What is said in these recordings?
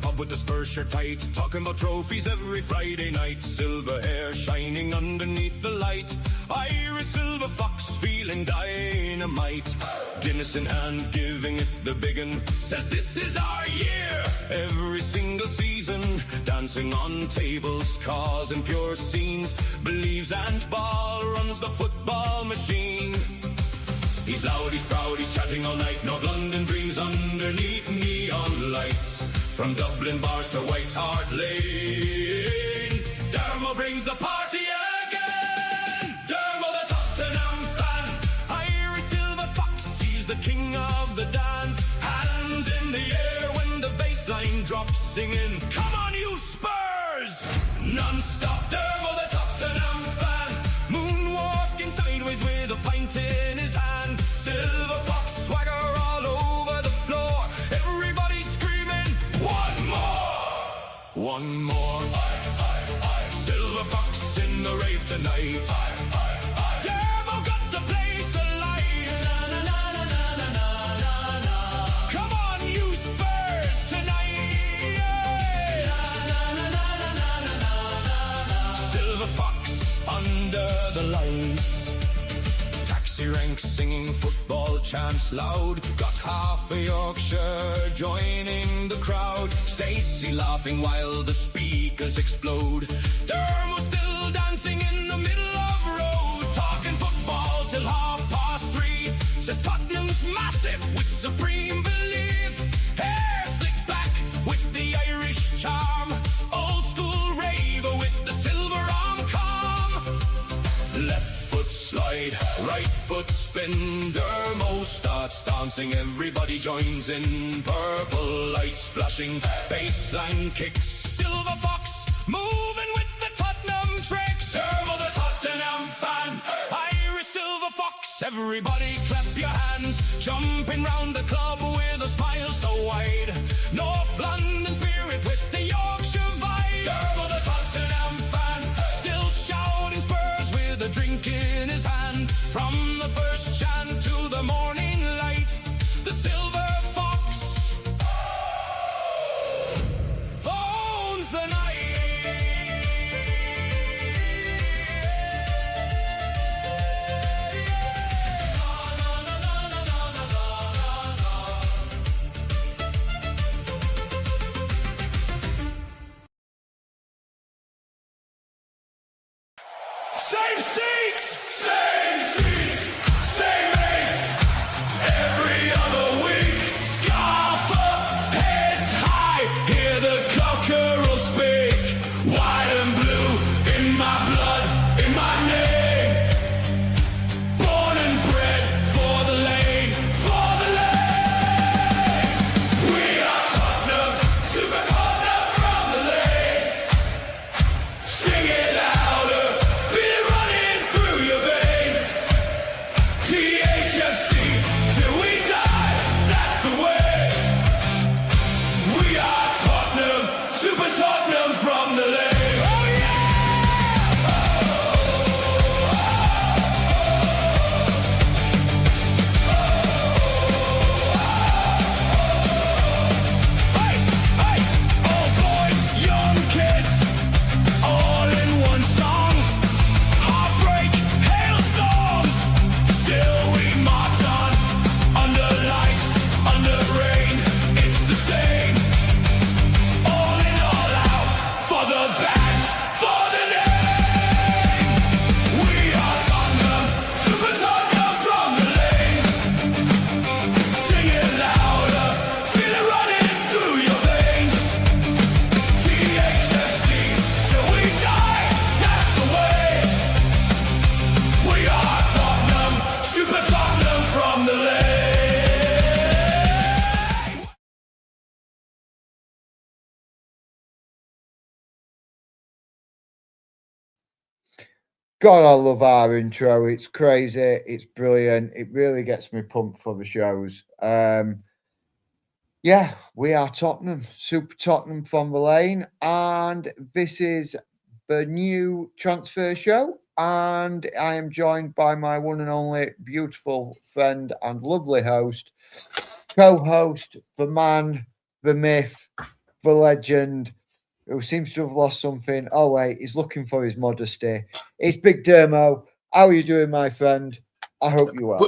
pub with the Spurs shirt tight, talking about trophies every Friday night. Silver hair shining underneath the light. Irish silver fox feeling dynamite. Guinness in hand, giving it the big un. Says this is our year. Every single season, dancing on tables, causing pure scenes. Believes Ant Ball runs the football machine. He's loud, he's proud, he's chatting all night. North London dreams underneath neon lights. From Dublin bars to White Hart Lane, Dermo brings the party again. Dermo the Tottenham fan, Irish silver fox, he's the king of the dance. Hands in the air when the bass line drops, singing, come on you Spurs! Non-stop, Dermo the Tottenham fan, moonwalking sideways with a pint in his hand. Silver fox swagger all over the floor. Everybody screaming, one more! One more. Silver fox in the rave tonight. Dermo got the place alight. Na, na, na, na, na, na, na, na. Come on, you Spurs tonight. Na, na, na, na, na, na, na, na, na. Silver fox under the lights. Taxi ranks singing football chants loud. Got half of Yorkshire joining the crowd. Stacey laughing while the speakers explode. Dermo still dancing in the middle of road. Talking football till 3:30. Says Tottenham's massive with supreme belief. Hair slicked back with the Irish charm. Old school raver with the silver arm calm. Left foot slide, right foot spin. Dermo starts dancing, everybody joins in. Purple lights flashing, baseline kicks. Silver fox moving with the Tottenham tricks. Dermo the Tottenham fan, Irish silver fox. Everybody clap your hands, jumping round the club with a smile so wide. North London spirit with the Yorkshire vibe. Dermo the Tottenham fan, still shouting Spurs with a drink in his hand. From the first chant to the morning light, the silver fox owns the night. Na, na, na, na, na, na, na, na. Same seats! Same seats! Same mates! Every other week! Scarf up, heads high, hear the cockerel speak. White and blue in my blood, in my name. Born and bred for the lane, for the lane. We are Tottenham, super Tottenham from the lane. Sing it louder, feel it running through your veins. Thfc, till we die, that's the way. We are Tottenham, super Tottenham from the lane. Oh yeah! Hey, hey, old boys, young kids, all in one song. Heartbreak, hailstorms, still we march on. Under lights, under rain, it's the same. All in, all out, for the badge, for the name. We are Tottenham, super Tottenham from the lane. Sing it louder, feel it running through your veins. Thfc, till we die, that's the way. We are Tottenham, super Tottenham from the lane. God, I love our intro. It's crazy. It's brilliant. It really gets me pumped for the shows. Yeah, we are Tottenham, super Tottenham from the lane, and this is the new transfer show. And I am joined by my one and only beautiful friend and lovely host, co-host, the man, the myth, the legend who seems to have lost something. Oh, wait, he's looking for his modesty. It's Big Dermo. How are you doing, my friend? I hope you are.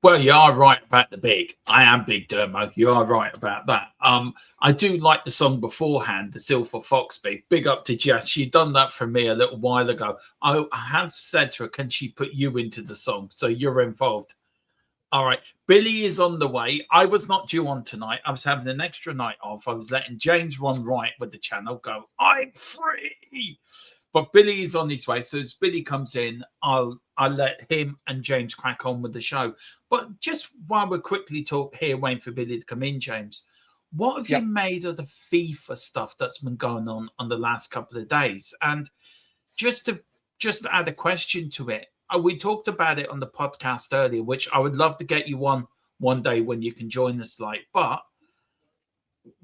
Well, you are right about the big. I am Big Dermo. You are right about that. I do like the song beforehand, the Silver Foxby. Big up to Jess. She done that for me a little while ago. I have said to her, can she put you into the song? So you're involved. All right. Billy is on the way. I was not due on tonight. I was having an extra night off. I was letting James run right with the channel, go, I'm free. But Billy is on his way. So as Billy comes in, I'll let him and James crack on with the show. But just while we're quickly waiting for Billy to come in, James, what have you made of the FIFA stuff that's been going on the last couple of days? And just to add a question to it, we talked about it on the podcast earlier, which I would love to get you on one day when you can join us. But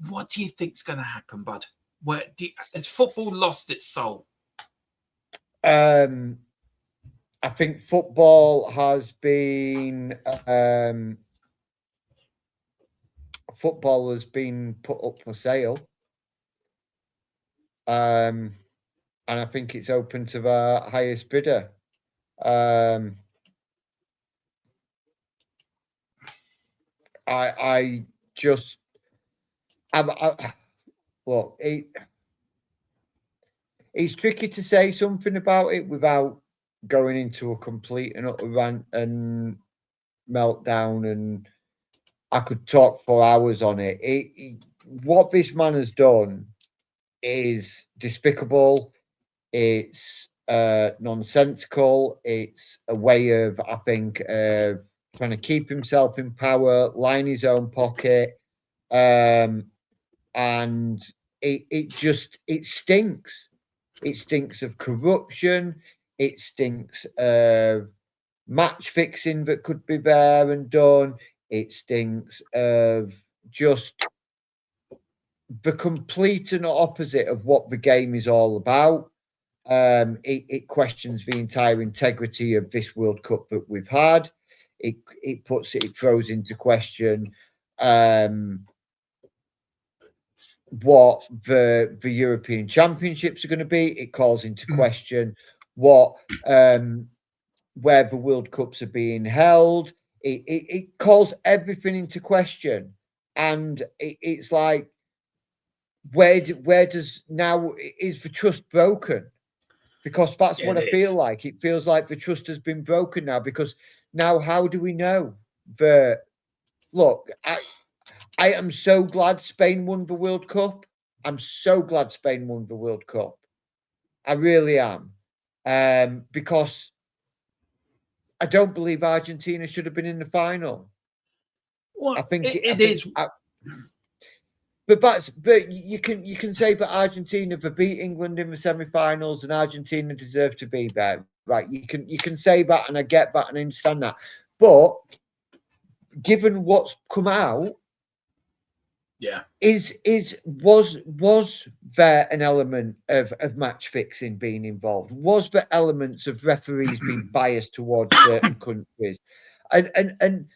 what do you think's going to happen, bud? Has football lost its soul? I think football has been put up for sale, and I think it's open to the highest bidder. Look, it's tricky to say something about it without going into a complete and utter rant and meltdown, and I could talk for hours on it. What this man has done is despicable. It's nonsensical. It's a way of, I think, trying to keep himself in power, line his own pocket, and it stinks. It stinks of corruption. It stinks of match fixing that could be there and done. It stinks of just the complete and opposite of what the game is all about. It questions the entire integrity of this World Cup that we've had. It throws into question what the European Championships are going to be. It calls into question what where the World Cups are being held. It calls everything into question, and it's like, where does now, is the trust broken? Because that's what I feel like. It feels like the trust has been broken now, because now how do we know that? Look, I am so glad Spain won the World Cup. I'm so glad Spain won the World Cup. I really am. Because I don't believe Argentina should have been in the final. Well, I think it is. But you can say that Argentina beat England in the semi-finals and Argentina deserved to be there, right? You can say that, and I get that and I understand that. But given what's come out, was there an element of match fixing being involved? Was there elements of referees being biased towards certain countries? And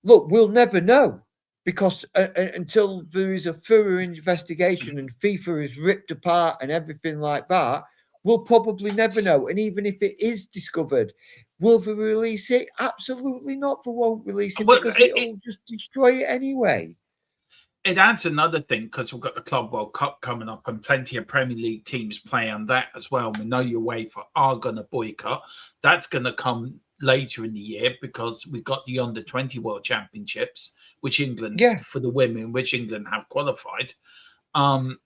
look, we'll never know, because until there is a thorough investigation and FIFA is ripped apart and everything like that, we'll probably never know. And even if it is discovered, will they release it? Absolutely not. They won't release it, because it'll just destroy it anyway. It adds another thing, because we've got the Club World Cup coming up and plenty of Premier League teams play on that as well. We know UEFA are going to boycott. That's going to come later in the year, because we've got the Under-20 World Championships, which England, for the women, which England have qualified. And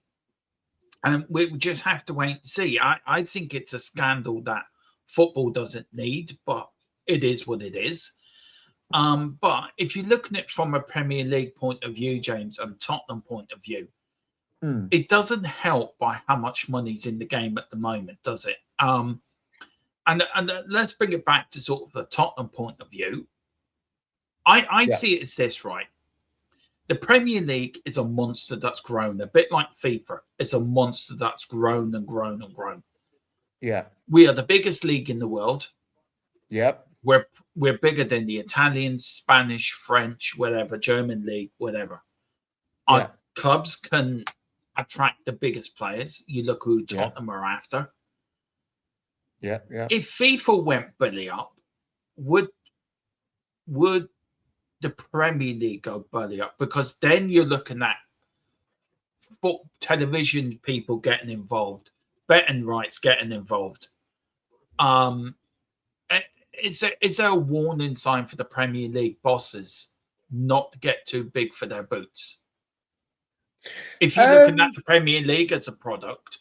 we just have to wait and see. I think it's a scandal that football doesn't need, but it is what it is. But if you're looking at it from a Premier League point of view, James, and Tottenham point of view, it doesn't help by how much money's in the game at the moment, does it? And let's bring it back to sort of the Tottenham point of view. I see it as this, right? The Premier League is a monster that's grown, a bit like FIFA. It's a monster that's grown and grown and grown. Yeah. We are the biggest league in the world. Yep. We're bigger than the Italian, Spanish, French, whatever, German league, whatever. Our clubs can attract the biggest players. You look who Tottenham are after. Yeah. If FIFA went belly up, would the Premier League go belly up? Because then you're looking at television people getting involved, betting rights getting involved. Is there a warning sign for the Premier League bosses not to get too big for their boots? If you're looking at the Premier League as a product,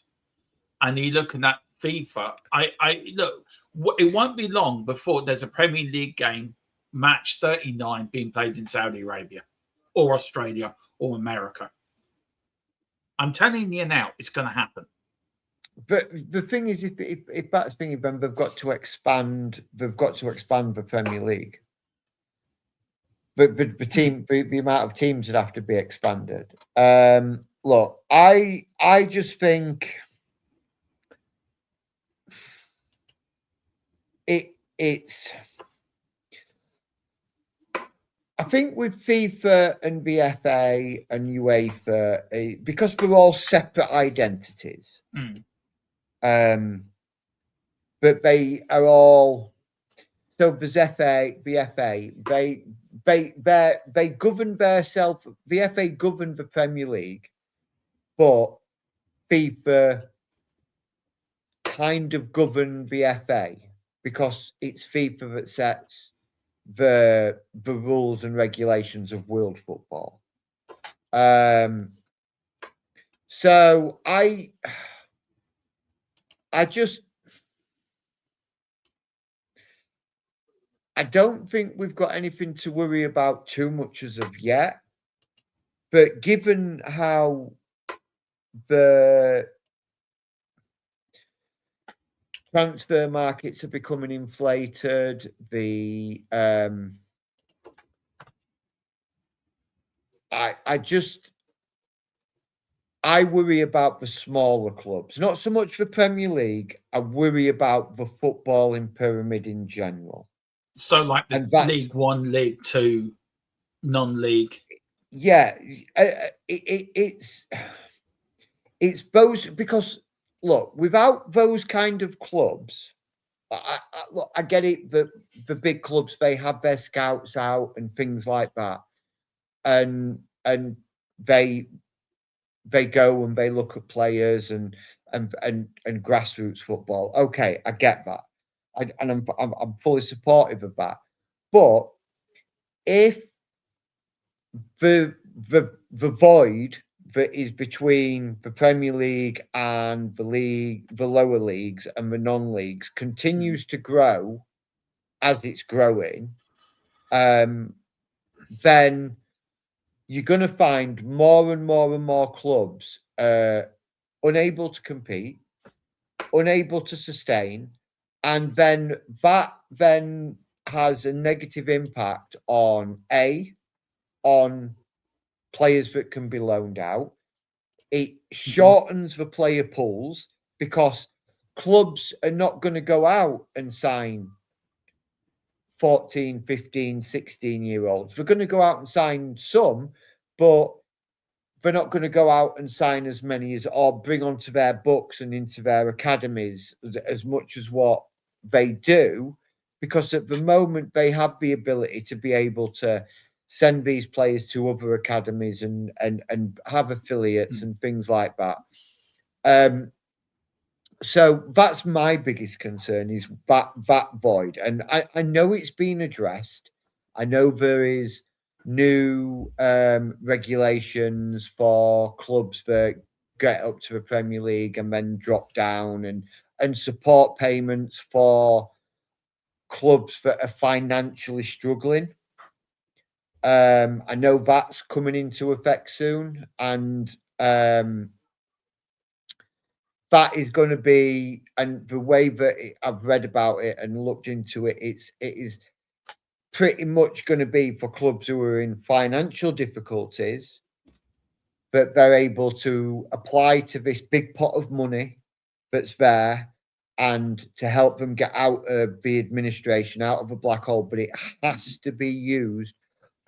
and you're looking at FIFA, I look. It won't be long before there's a Premier League game, match 39, being played in Saudi Arabia, or Australia, or America. I'm telling you now, it's going to happen. But the thing is, if that's being done, they've got to expand. They've got to expand the Premier League. But the amount of teams would have to be expanded. Look, I just think it's. I think with FIFA and BFA and UEFA, because we're all separate identities, but they are all. So there's BFA, they govern themselves. BFA govern the Premier League, but FIFA kind of govern BFA because it's FIFA that sets the rules and regulations of world football. So I don't think we've got anything to worry about too much as of yet. But given how the transfer markets are becoming inflated, I worry about the smaller clubs, not so much the Premier League. I worry about the footballing pyramid in general. So, like the League One, League Two, non-league. Yeah, it's those, because look, without those kind of clubs, I get it that the big clubs, they have their scouts out and things like that, and they go and they look at players and grassroots football. Okay, I get that, and I'm fully supportive of that. But if the void that is between the Premier League and the lower leagues and the non-leagues continues to grow as it's growing, then you're going to find more and more and more clubs unable to compete, unable to sustain, and then that has a negative impact on players that can be loaned out. It shortens the player pools because clubs are not going to go out and sign 14, 15, 16-year-olds. They're going to go out and sign some, but they're not going to go out and sign as many as, or bring onto their books and into their academies as much as what they do, because at the moment they have the ability to be able to send these players to other academies and have affiliates and things like that. So that's my biggest concern, is that void. And I know it's been addressed. I know there is new regulations for clubs that get up to the Premier League and then drop down, and support payments for clubs that are financially struggling. I know that's coming into effect soon, and that is going to be, and the way that I've read about it and looked into it, it is pretty much going to be for clubs who are in financial difficulties, but they're able to apply to this big pot of money that's there and to help them get out of the administration, out of a black hole. But it has to be used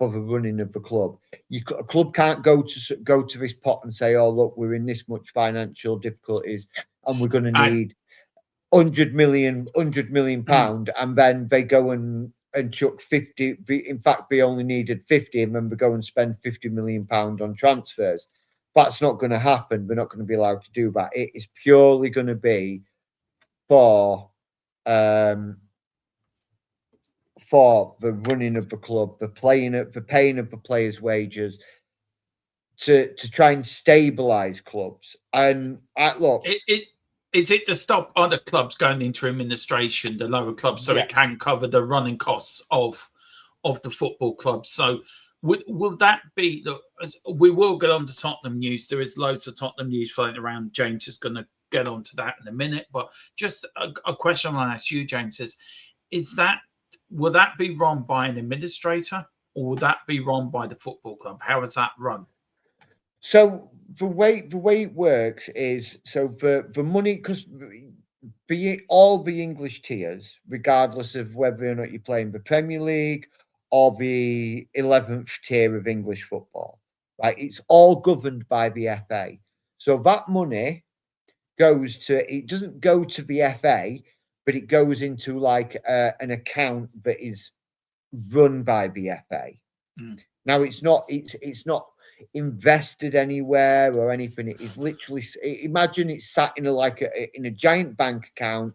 for the running of the club. A club can't go to this pot and say, "Oh, look, we're in this much financial difficulties, and we're going to need 100 million pound," and then they go and chuck 50. In fact, they only needed 50, and then they go and spend 50 million pound on transfers. That's not going to happen. We're not going to be allowed to do that. It is purely going to be for the running of the club, the paying of the players' wages, to try and stabilize clubs. And look, is it to stop other clubs going into administration, the lower clubs, so it can cover the running costs of the football clubs? So will that be? We will get on to Tottenham news. There is loads of Tottenham news floating around. James is going to get onto that in a minute. But just a question I'll ask you, James, will that be run by an administrator, or will that be run by the football club? How is that run? So the way it works is, so the money, because all the English tiers, regardless of whether or not you're playing the Premier League or the 11th tier of English football, right? It's all governed by the FA. So that money it doesn't go to the FA, but it goes into like an account that is run by the FA. Now it's not invested anywhere or anything. It is literally, imagine it's sat in a giant bank account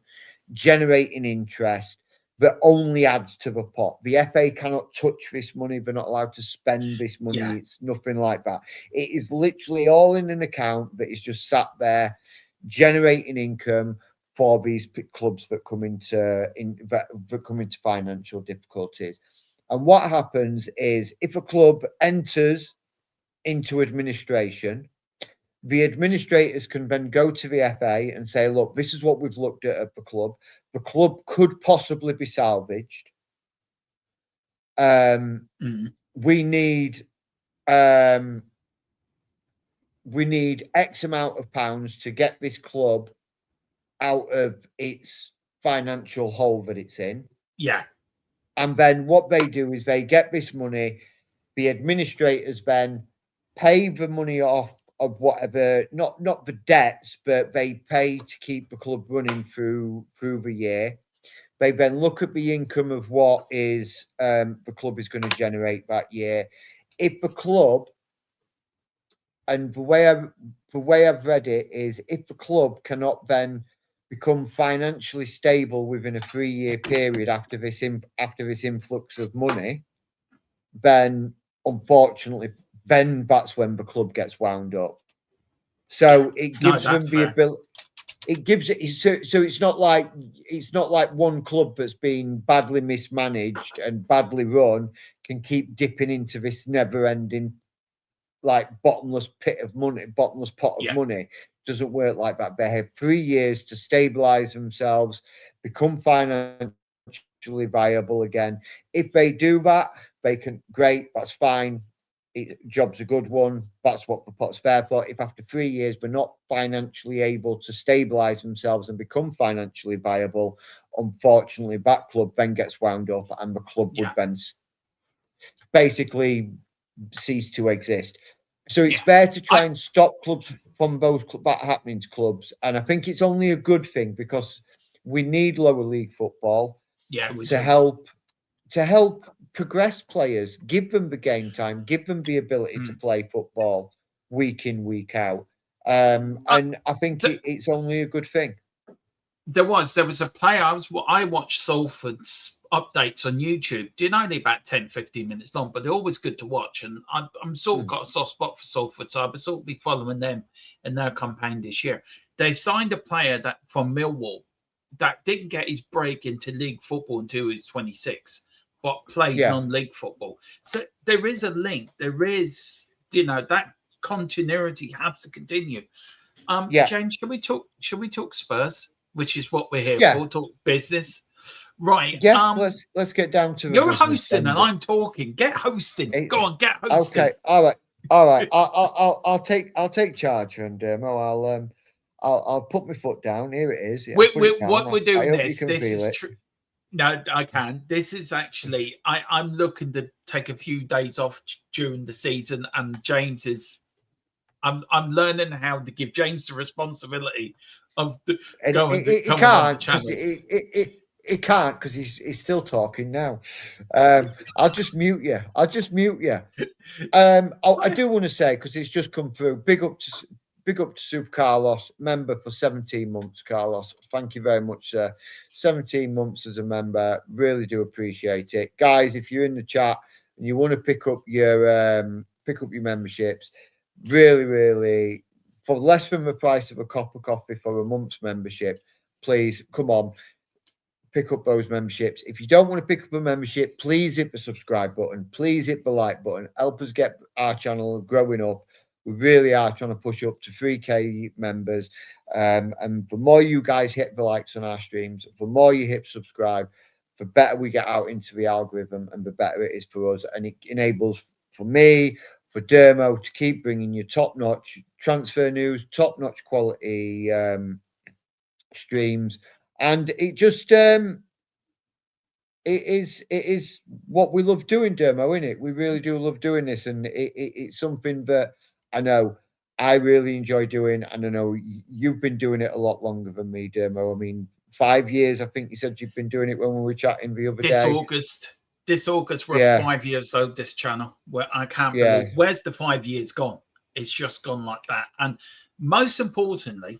generating interest that only adds to the pot. The FA cannot touch this money. They're not allowed to spend this money. Yeah. It's nothing like that. It is literally all in an account that is just sat there generating income for these clubs that come into financial difficulties. And what happens is, if a club enters into administration, the administrators can then go to the FA and say, "Look, this is what we've looked at the club. The club could possibly be salvaged. We need X amount of pounds to get this club out of its financial hole that it's in." Yeah. And then what they do is they get this money. The administrators then pay the money off of whatever, not the debts, but they pay to keep the club running through the year. They then look at the income of what is the club is going to generate that year. If the club, and the way I've read it is, if the club cannot then become financially stable within a 3-year period after this influx of money, then unfortunately, that's when the club gets wound up. So it gives them the ability. It gives it so it's not like one club that's been badly mismanaged and badly run can keep dipping into this never-ending, like, bottomless pot of money. Doesn't work like that. They have 3 years to stabilize themselves, become financially viable again. If they do that, they can, great, that's fine. Job's a good one. That's what the pot's there for. If after 3 years we're not financially able to stabilize themselves and become financially viable, unfortunately that club then gets wound up, and the club would then basically cease to exist. So it's fair to try and stop clubs from that happening to clubs, and I think it's only a good thing, because we need lower league football to help progress players, give them the game time, give them the ability to play football week in, week out. And I think it's only a good thing. There was a player, I watched Salford's updates on YouTube. They're only about 10, 15 minutes long, but they're always good to watch. And I'm sort of got a soft spot for Salford, so I'll sort of be following them in their campaign this year. They signed a player from Millwall that didn't get his break into league football until he was 26, but played non-league football. So there is a link. There is, that continuity has to continue. James, should we talk Spurs, which is what we're here for, talk business? Right. Yeah, let's get down to you're hosting and I'm talking. Get hosting. Go on, get hosting. Okay. All right. I'll take charge, and I'll put my foot down. Here it is. What we're doing this is true. No, I can. This is actually I'm looking to take a few days off during the season, and James is. I'm learning how to give James the responsibility of coming on the channel. He can't because he's still talking now. I'll just mute you. I do want to say, because it's just come through. Big up to Super Carlos, member for 17 months. Carlos, thank you very much, sir. 17 months as a member, really do appreciate it, guys. If you're in the chat and you want to pick up your memberships, really, for less than the price of a cup of coffee for a month's membership, please come on, pick up those memberships. If you don't want to pick up a membership, please hit the subscribe button. Please hit the like button. Help us get our channel growing up. We really are trying to push up to 3K members. And the more you guys hit the likes on our streams, the more you hit subscribe, the better we get out into the algorithm and the better it is for us. And it enables for me, for Dermo, to keep bringing you top-notch transfer news, top-notch quality streams. And it just it is what we love doing, Dermo, isn't it? We really do love doing this, and it's something that I know I really enjoy doing, and I know you've been doing it a lot longer than me, Dermo. I mean, 5 years. I think you said you've been doing it when we were chatting the other day. This August, we're 5 years old. This channel, where I can't believe where's the 5 years gone. It's just gone like that. And most importantly,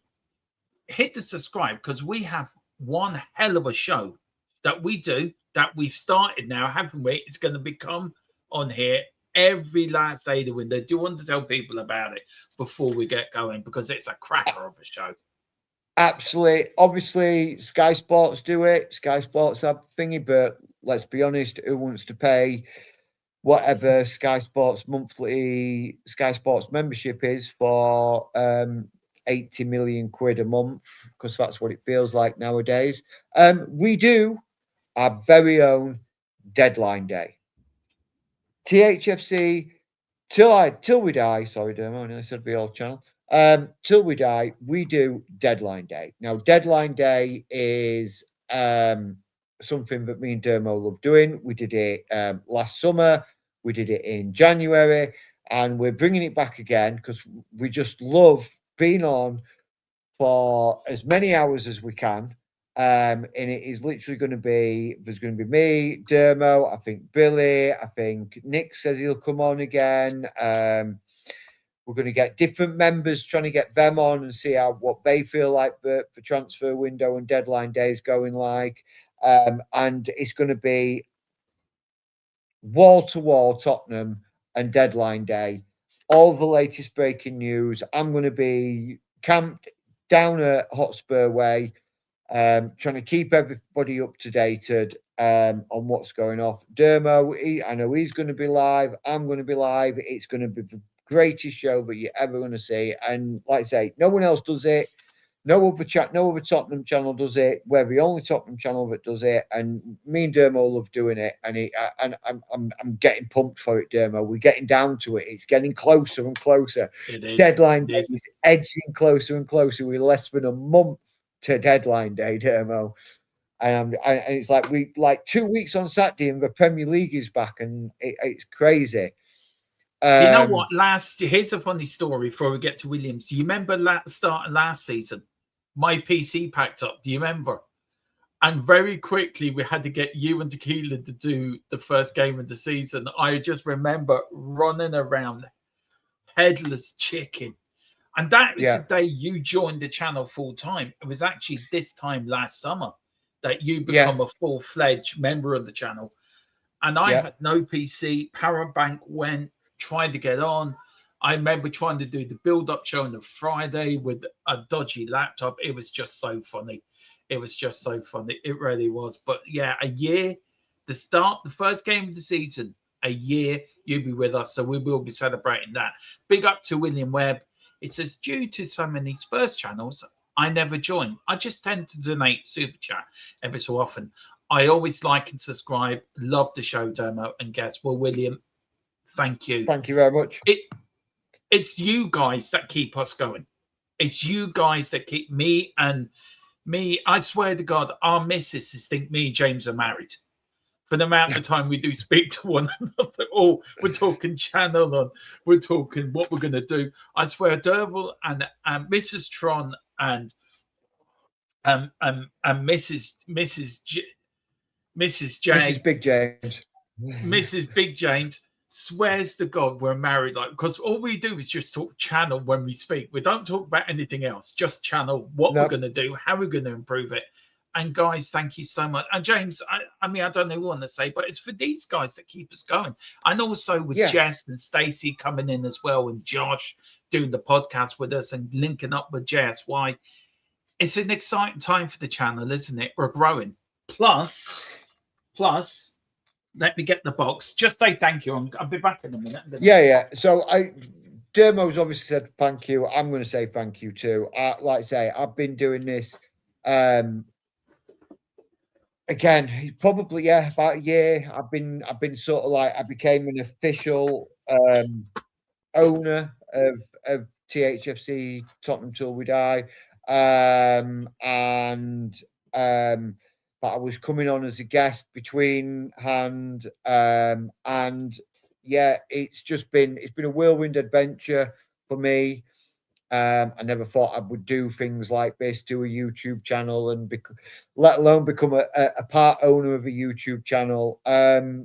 hit the subscribe, because we have one hell of a show that we do, that we've started now, haven't we? It's going to become on here every last day of the window. Do you want to tell people about it before we get going? Because it's a cracker of a show. Absolutely. Obviously, Sky Sports do it. Sky Sports have thingy, but let's be honest, who wants to pay whatever Sky Sports monthly Sky Sports membership is for 80 million quid a month? Because that's what it feels like nowadays. We do our very own deadline day. THFC till we die. Sorry, Dermo, I said the old channel. Till we die, we do deadline day. Now, deadline day is something that me and Dermo love doing. We did it last summer. We did it in January, and we're bringing it back again because we just love being on for as many hours as we can. And it is literally going to be, there's going to be me, Dermo, I think Billy, I think Nick says he'll come on again. We're going to get different members, trying to get them on and see what they feel like the transfer window and deadline days going like. And it's going to be wall-to-wall Tottenham and deadline day. All the latest breaking news. I'm going to be camped down at Hotspur Way, trying to keep everybody up to date on what's going on. Dermo, I know he's going to be live. I'm going to be live. It's going to be the greatest show that you're ever going to see. And like I say, no one else does it. No other Tottenham channel does it. We're the only Tottenham channel that does it, and me and Dermo love doing it. And I'm getting pumped for it, Dermo. We're getting down to it. It's getting closer and closer. Deadline day is edging closer and closer. We're less than a month to deadline day, Dermo. And it's like 2 weeks on Saturday, and the Premier League is back, and it's crazy. You know what? Here's a funny story before we get to Williams. You remember start of last season? My PC packed up. Do you remember? And very quickly, we had to get you and Tequila to do the first game of the season. I just remember running around headless chicken. And that was the day you joined the channel full time. It was actually this time last summer that you become a full-fledged member of the channel. And I had no PC. Power bank went, tried to get on. I remember trying to do the build-up show on the Friday with a dodgy laptop. It was just so funny. It was just so funny. It really was. But yeah, a year, the first game of the season, a year, you'll be with us. So we will be celebrating that. Big up to William Webb. It says, due to so many Spurs channels, I never join. I just tend to donate super chat every so often. I always like and subscribe. Love the show, Dermo and guests. Well, William, thank you. Thank you very much. It's you guys that keep us going. It's you guys that keep me and I swear to God, our missus think me and James are married. For the amount of time we do speak to one another, or we're talking channel on, we're talking what we're going to do. I swear, Derval and Mrs. Tron and Mrs. Mrs. Big James. Mrs. Big James swears to God we're married, like, because all we do is just talk channel when we speak. We don't talk about anything else, just channel, what we're going to do, how we're going to improve it. And guys, thank you so much. And James, I mean, I don't know what I want to say, but it's for these guys that keep us going. And also with Jess and Stacey coming in as well, and Josh doing the podcast with us and linking up with Jess. Why? It's an exciting time for the channel, isn't it? We're growing. Plus, let me get the box. Just say thank you. I'll be back in a minute. Yeah. So Dermo's obviously said thank you. I'm going to say thank you too. Like I say, I've been doing this again, probably about a year. I've been sort of like, I became an official owner of THFC, Tottenham Till We Die, but I was coming on as a guest between hand, and it's been a whirlwind adventure for me. I never thought I would do things like this, do a YouTube channel, and let alone become a part owner of a YouTube channel.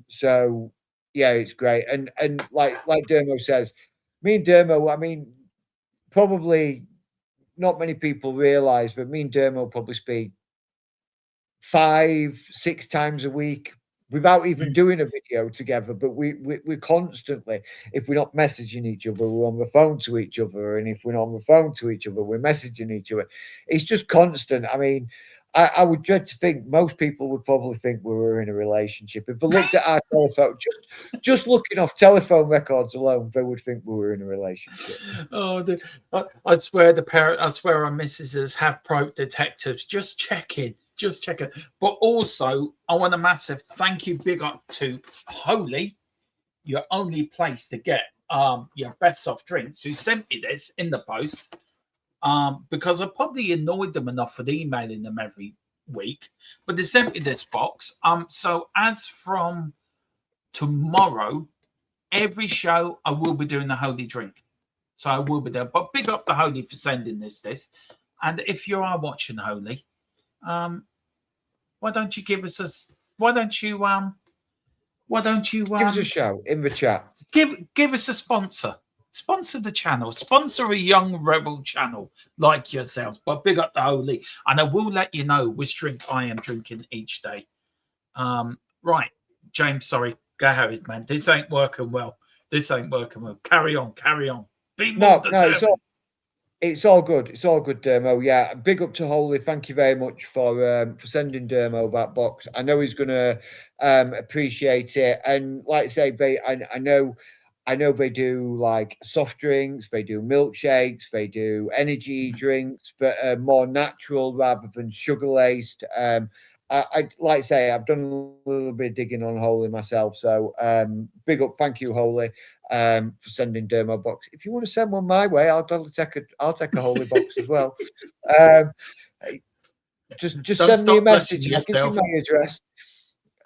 So yeah, it's great. And like Dermo says, me and Dermo, I mean, probably not many people realize, but me and Dermo probably speak 5-6 times a week without even doing a video together. But we're constantly, if we're not messaging each other, we're on the phone to each other, and if we're not on the phone to each other, we're messaging each other. It's just constant. I mean, I would dread to think most people would probably think we were in a relationship. If they looked at our telephone, just looking off telephone records alone, they would think we were in a relationship. Oh, I swear our missuses have private detectives just checking. But also, I want a massive thank you, big up to Holy, your only place to get your best soft drinks, who sent me this in the post. Because I probably annoyed them enough with emailing them every week, but they sent me this box. So as from tomorrow, every show I will be doing the Holy drink. So I will be there. But big up the Holy for sending this. And if you are watching Holy, why don't you give us a give us a shout in the chat? Give us a sponsor. Sponsor the channel. Sponsor a young rebel channel like yourselves. But big up the Holy, and I will let you know which drink I am drinking each day. Right, James. Sorry, go ahead, man. This ain't working well. Carry on. Be more determined. It's all good. It's all good, Dermo. Yeah, big up to Holy. Thank you very much for sending Dermo that box. I know he's going to appreciate it. And like I say, I know they do like soft drinks, they do milkshakes, they do energy drinks, but more natural rather than sugar laced. I like I say, I've done a little bit of digging on Holy myself. So big up, thank you, Holy, for sending Dermo box. If you want to send one my way, I'll take a Holy box as well. Just send me a message. I'll give you my address.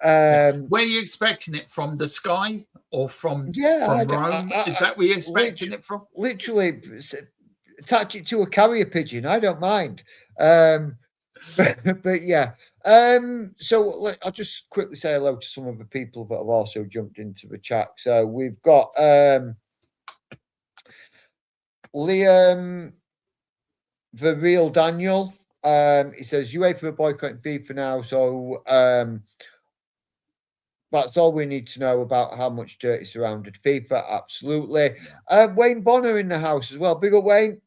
Where are you expecting it from? The sky or from Rome? Is that where you're expecting it from? Literally, attach it to a carrier pigeon. I don't mind. But yeah. So I'll just quickly say hello to some of the people that have also jumped into the chat. So we've got Liam, the real Daniel. He says UEFA are boycotting FIFA now, so that's all we need to know about how much dirt is surrounded FIFA. Absolutely. Wayne Bonner in the house as well. Big up, Wayne.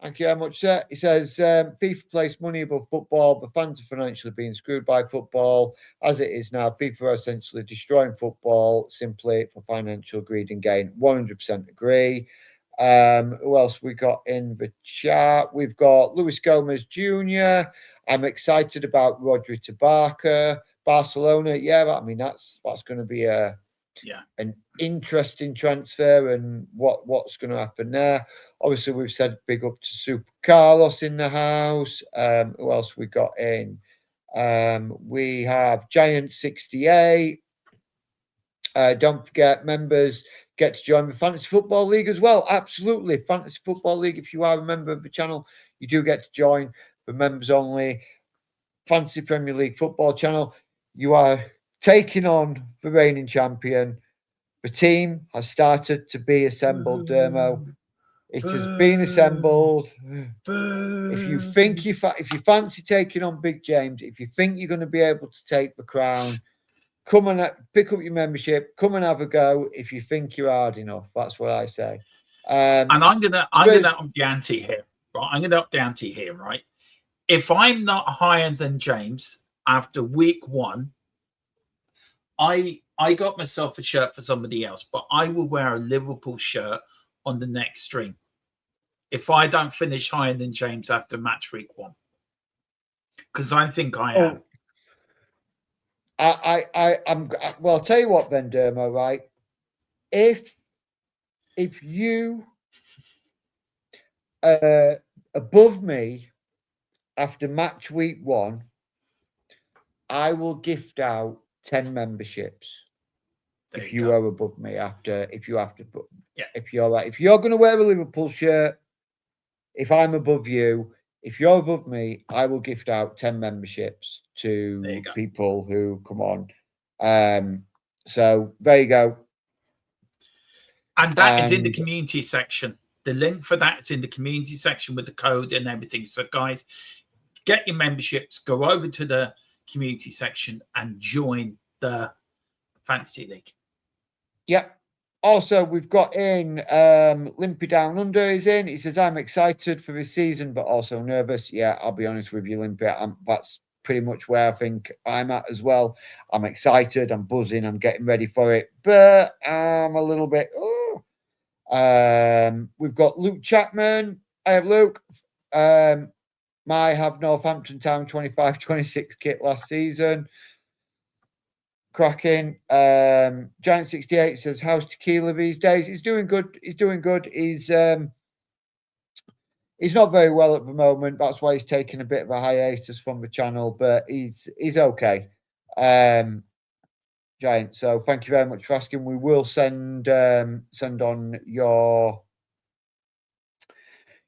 Thank you very much, sir. He says FIFA place money above football. The fans are financially being screwed by football. As it is now, FIFA are essentially destroying football simply for financial greed and gain. 100% agree. Who else we got in the chat? We've got Luis Gomez Jr. I'm excited about Rodri to Barca. Barcelona, yeah, I mean that's going to be a an interesting transfer and what's going to happen there. Obviously, we've said big up to Super Carlos in the house. Who else we got in? We have Giant 68. Don't forget, members get to join the Fantasy Football League as well. Absolutely. Fantasy Football League, if you are a member of the channel, you do get to join the members only Fantasy Premier League football channel. You are taking on the reigning champion. The team has started to be assembled, Dermo. It has been assembled. If you think if you fancy taking on Big James, if you think you're going to be able to take the crown, come and pick up your membership. Come and have a go. If you think you're hard enough, that's what I say. And I'm gonna up the ante here, right? I'm gonna up the ante here, right? If I'm not higher than James after week 1, I got myself a shirt for somebody else, but I will wear a Liverpool shirt on the next stream if I don't finish higher than James after match week 1, because I think I am. I'm well. I'll tell you what, then, Dermo. Right, if you above me after match week 1, I will gift out 10 memberships. If you are above me if you're going to wear a Liverpool shirt, if I'm above you, if you're above me, I will gift out 10 memberships to people who come on. So there you go. And that is in the community section. The link for that is in the community section with the code and everything. So guys, get your memberships, go over to the community section and join the Fantasy League. Yeah. Also, we've got in Limpy Down Under is in. He says, I'm excited for this season, but also nervous. Yeah, I'll be honest with you, Limpy. That's pretty much where I think I'm at as well. I'm excited. I'm buzzing. I'm getting ready for it. But I'm a little bit... we've got Luke Chapman. I have Luke. I have Northampton Town 25-26 kit last season. Cracking. Giant 68 says, how's Tequila these days? He's doing good. He's doing good. He's not very well at the moment. That's why he's taking a bit of a hiatus from the channel, but he's okay. Giant. So thank you very much for asking. We will send on your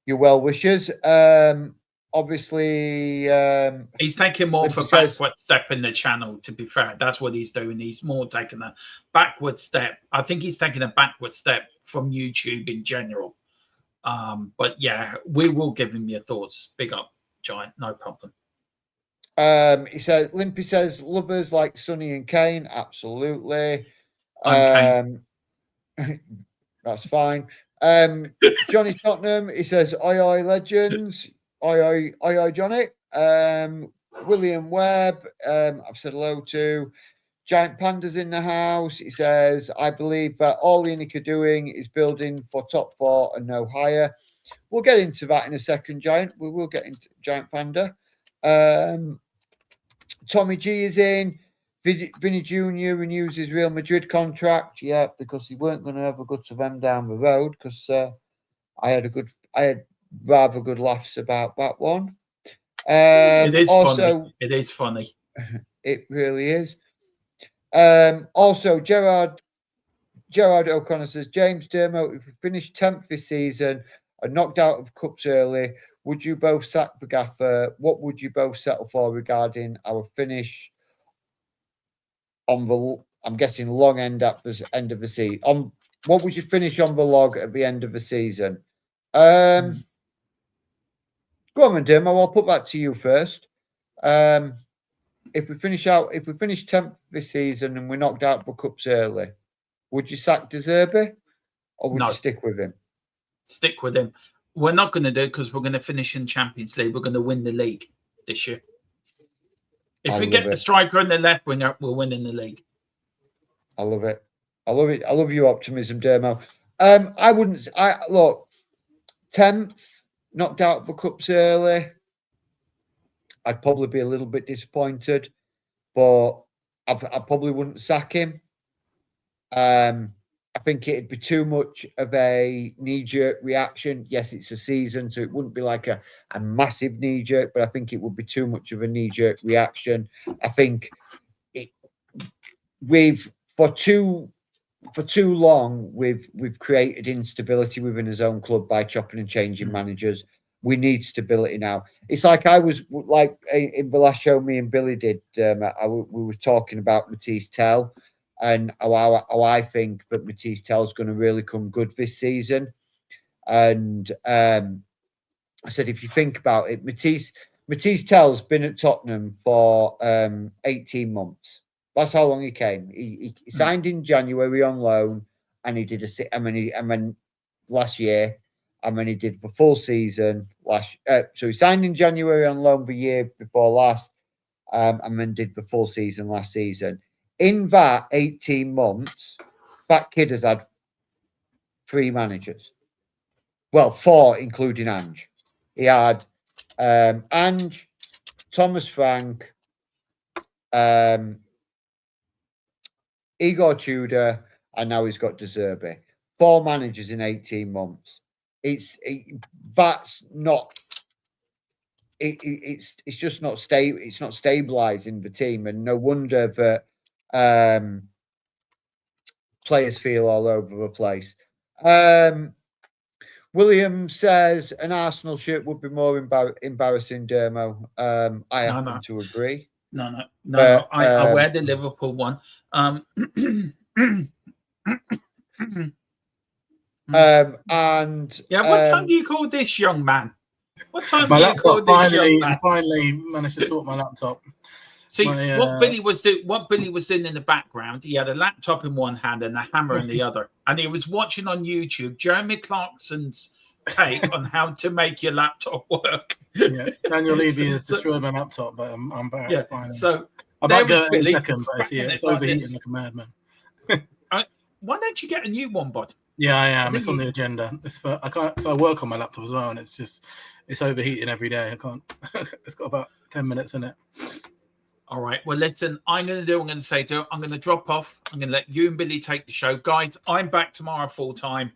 well wishes. Obviously, he's taking more of a backward step in the channel, to be fair. That's what he's doing. He's more taking a backward step. I think he's taking a backward step from YouTube in general. But yeah, we will give him your thoughts. Big up, Giant. No problem. He says, Limpy says, lovers like Sonny and Kane. Absolutely. I'm Kane. That's fine. Johnny Tottenham, he says, oi, legends. Oi, Johnny. William Webb, I've said hello to. Giant Panda's in the house. He says, I believe that all Unique are doing is building for top 4 and no higher. We'll get into that in a second, Giant. We will get into Giant Panda. Tommy G is in. Vinny Jr. renews his Real Madrid contract. Yeah, because he weren't going to have a good to them down the road. Because I had rather good laughs about that one. It is also funny. It is funny. It really is. Also, Gerard O'Connor says, James Dermo, if we finish 10th this season and knocked out of cups early, would you both sack the gaffer? What would you both settle for regarding our finish on the, I'm guessing, long end at the end of the season? What would you finish on the log at the end of the season? Go on, Dermo. I'll put that to you first. If we finish 10th this season and we're knocked out for cups early, would you sack De Zerbi or would you stick with him? Stick with him. We're not going to do it because we're going to finish in Champions League. We're going to win the league this year. If we get the striker and the left winger, we'll win in the league. I love it. I love it. I love your optimism, Dermo. Look, 10th, knocked out for cups early. I'd probably be a little bit disappointed, but I probably wouldn't sack him. I think it'd be too much of a knee-jerk reaction. Yes, it's a season, so it wouldn't be like a massive knee-jerk, but I think it would be too much of a knee-jerk reaction. I think for too long we've created instability within his own club by chopping and changing managers. We need stability now. It's like I was like in the last show me and Billy did. We were talking about Matisse Tell and how I think that Matisse Tell is going to really come good this season. And I said, if you think about it, Matisse Tell's been at Tottenham for 18 months. That's how long he came. He signed in January on loan, and he did last year, and then he did the full season last. So he signed in January on loan the year before last, and then did the full season last season. In that 18 months, that kid has had 3 managers. Well, 4, including Ange. He had Ange, Thomas Frank, Igor Tudor, and now he's got De Zerbi. 4 managers in 18 months. It's just not stable. It's not stabilizing the team, and no wonder that players feel all over the place. William says an Arsenal shirt would be more embarrassing, Dermo. I happen to agree. No. I wear the Liverpool one. And what time do you call this, young man? What time my do you laptop call this, young man? finally managed to sort my laptop. See what Billy was doing in the background. He had a laptop in one hand and a hammer in the other, and he was watching on YouTube Jeremy Clarkson's take on how to make your laptop work. Yeah, Daniel Levy has destroyed my laptop, but I'm back. Yeah, finally. so I might go in a second, but it's overheating like a madman. Why don't you get a new one, bud? Yeah, I am. It's on the agenda. I work on my laptop as well, and it's overheating every day. I can't. It's got about 10 minutes in it. All right. Well, listen, I'm going to drop off. I'm going to let you and Billy take the show. Guys, I'm back tomorrow full time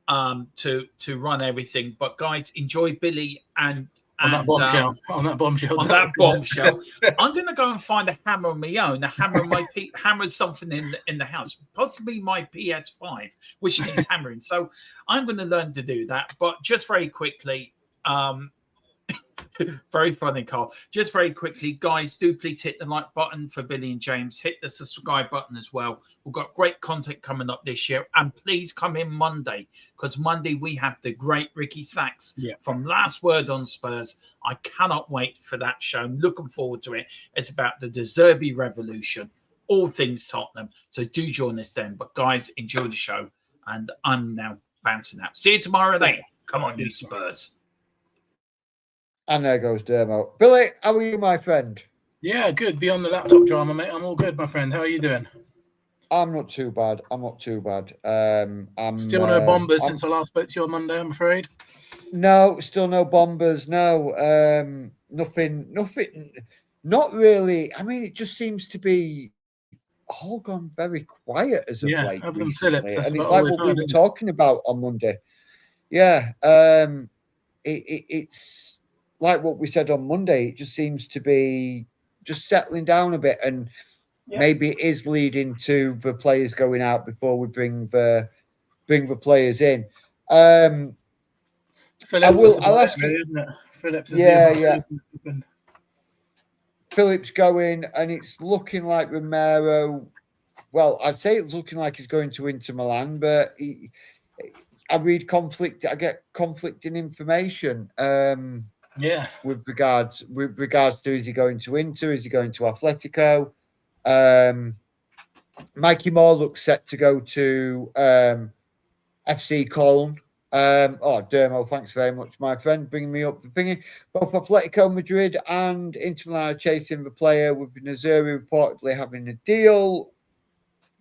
to run everything. But guys, enjoy Billy and on that bombshell. On that bombshell. I'm going to go and find a hammer on my own. A hammer on my hammer's something in the house, possibly my PS5, which needs hammering. So I'm going to learn to do that. But just very quickly, very funny, Carl. Just very quickly, guys, do please hit the like button for Billy and James. Hit the subscribe button as well. We've got great content coming up this year. And please come in Monday, because Monday we have the great Ricky Sachs from Last Word on Spurs. I cannot wait for that show. I'm looking forward to it. It's about the De Zerbi revolution, all things Tottenham. So do join us then. But guys, enjoy the show. And I'm now bouncing out. See you tomorrow then. Come on, you Spurs. And there goes Dermo. Billy, how are you, my friend? Yeah, good. Beyond the laptop drama, mate. I'm all good, my friend. How are you doing? I'm not too bad. I'm still no bombers since I last spoke to you on Monday, I'm afraid. No, still no bombers. No, nothing. Not really. I mean, it just seems to be all gone very quiet as of late. Other than Phillips, and it's like what we were talking about on Monday. Yeah, it's like what we said on Monday. It just seems to be just settling down a bit, and maybe it is leading to the players going out before we bring the players in. Phillips, I'll ask you, isn't it? Phillips is Phillips going, and it's looking like Romero. Well, I'd say it's looking like he's going to Inter Milan, but I get conflicting information. With regards to, is he going to Inter? Is he going to Atletico? Mikey Moore looks set to go to FC Cologne. Dermo, thanks very much, my friend, bringing me up the thingy. Both Atletico Madrid and Inter Milan are chasing the player, with De Zerbi reportedly having a deal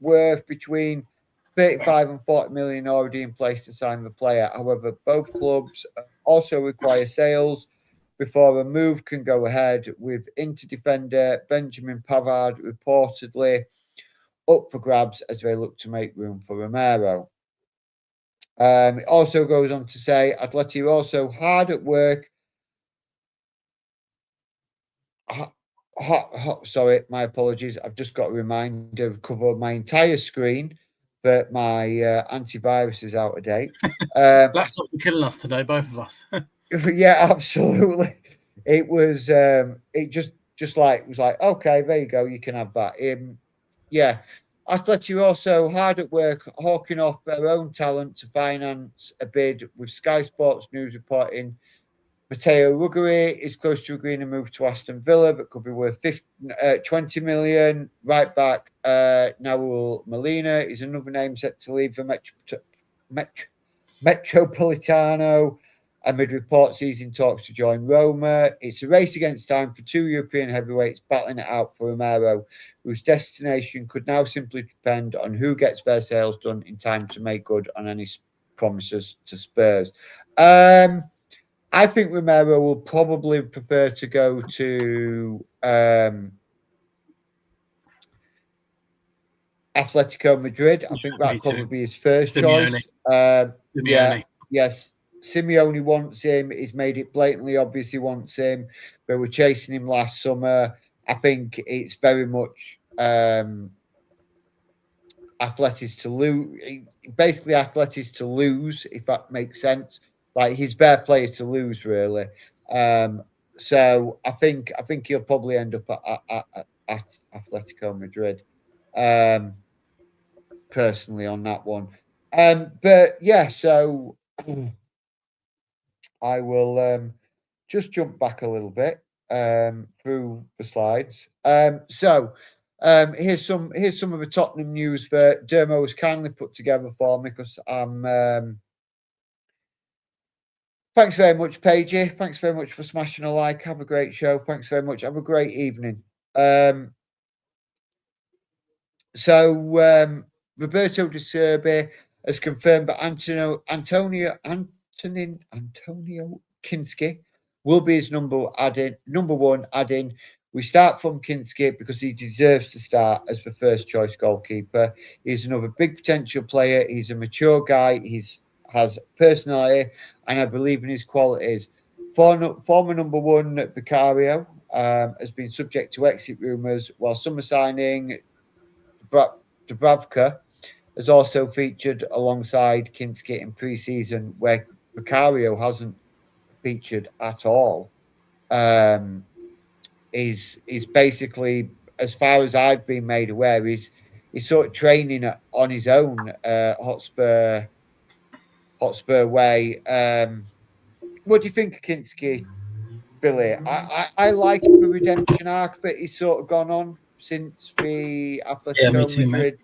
worth between 35 and 40 million already in place to sign the player. However, both clubs also require sales before a move can go ahead, with Inter defender Benjamin Pavard reportedly up for grabs as they look to make room for Romero. It also goes on to say Atleti are also hard at work. Sorry, my apologies. I've just got a reminder of cover my entire screen, but my antivirus is out of date. Laptops are killing us today, both of us. Yeah, absolutely. It was it just like was like, okay, there you go, you can have that. Yeah. Atleti are also hard at work hawking off their own talent to finance a bid, with Sky Sports News reporting Matteo Ruggieri is close to agreeing a move to Aston Villa, but could be worth 20 million. Right back, Naul Molina is another name set to leave the Metropolitano, amid reports he's in talks to join Roma. It's a race against time for two European heavyweights battling it out for Romero, whose destination could now simply depend on who gets their sales done in time to make good on any promises to Spurs. I think Romero will probably prefer to go to Atletico Madrid. I think that'd probably be his first Simeone. choice. Simeone. Yes. Simeone wants him. He's made it blatantly obvious he wants him. They were chasing him last summer. I think it's very much Atleti's to lose. Basically, Atleti's to lose, if that makes sense. Like, his bare players to lose, really. So I think he'll probably end up at Atletico Madrid. Personally, on that one. But yeah, so I will just jump back a little bit through the slides. So here's some of the Tottenham news that Dermo has kindly put together for me, because I'm thanks very much, Paigey. Thanks very much for smashing a like. Have a great show. Thanks very much. Have a great evening. Roberto De Zerbi has confirmed that Antonio Kinski will be his number one add-in. We start from Kinski because he deserves to start as the first choice goalkeeper. He's another big potential player. He's a mature guy. Has personality, and I believe in his qualities. Former number one Vicario has been subject to exit rumours, while summer signing Dubravka has also featured alongside Kinski in pre-season, where Vicario hasn't featured at all. Is basically, as far as I've been made aware, he's sort of training on his own, Hotspur way. What do you think of Kinski, Billy? I like the redemption arc that he's sort of gone on since the Atletico Madrid.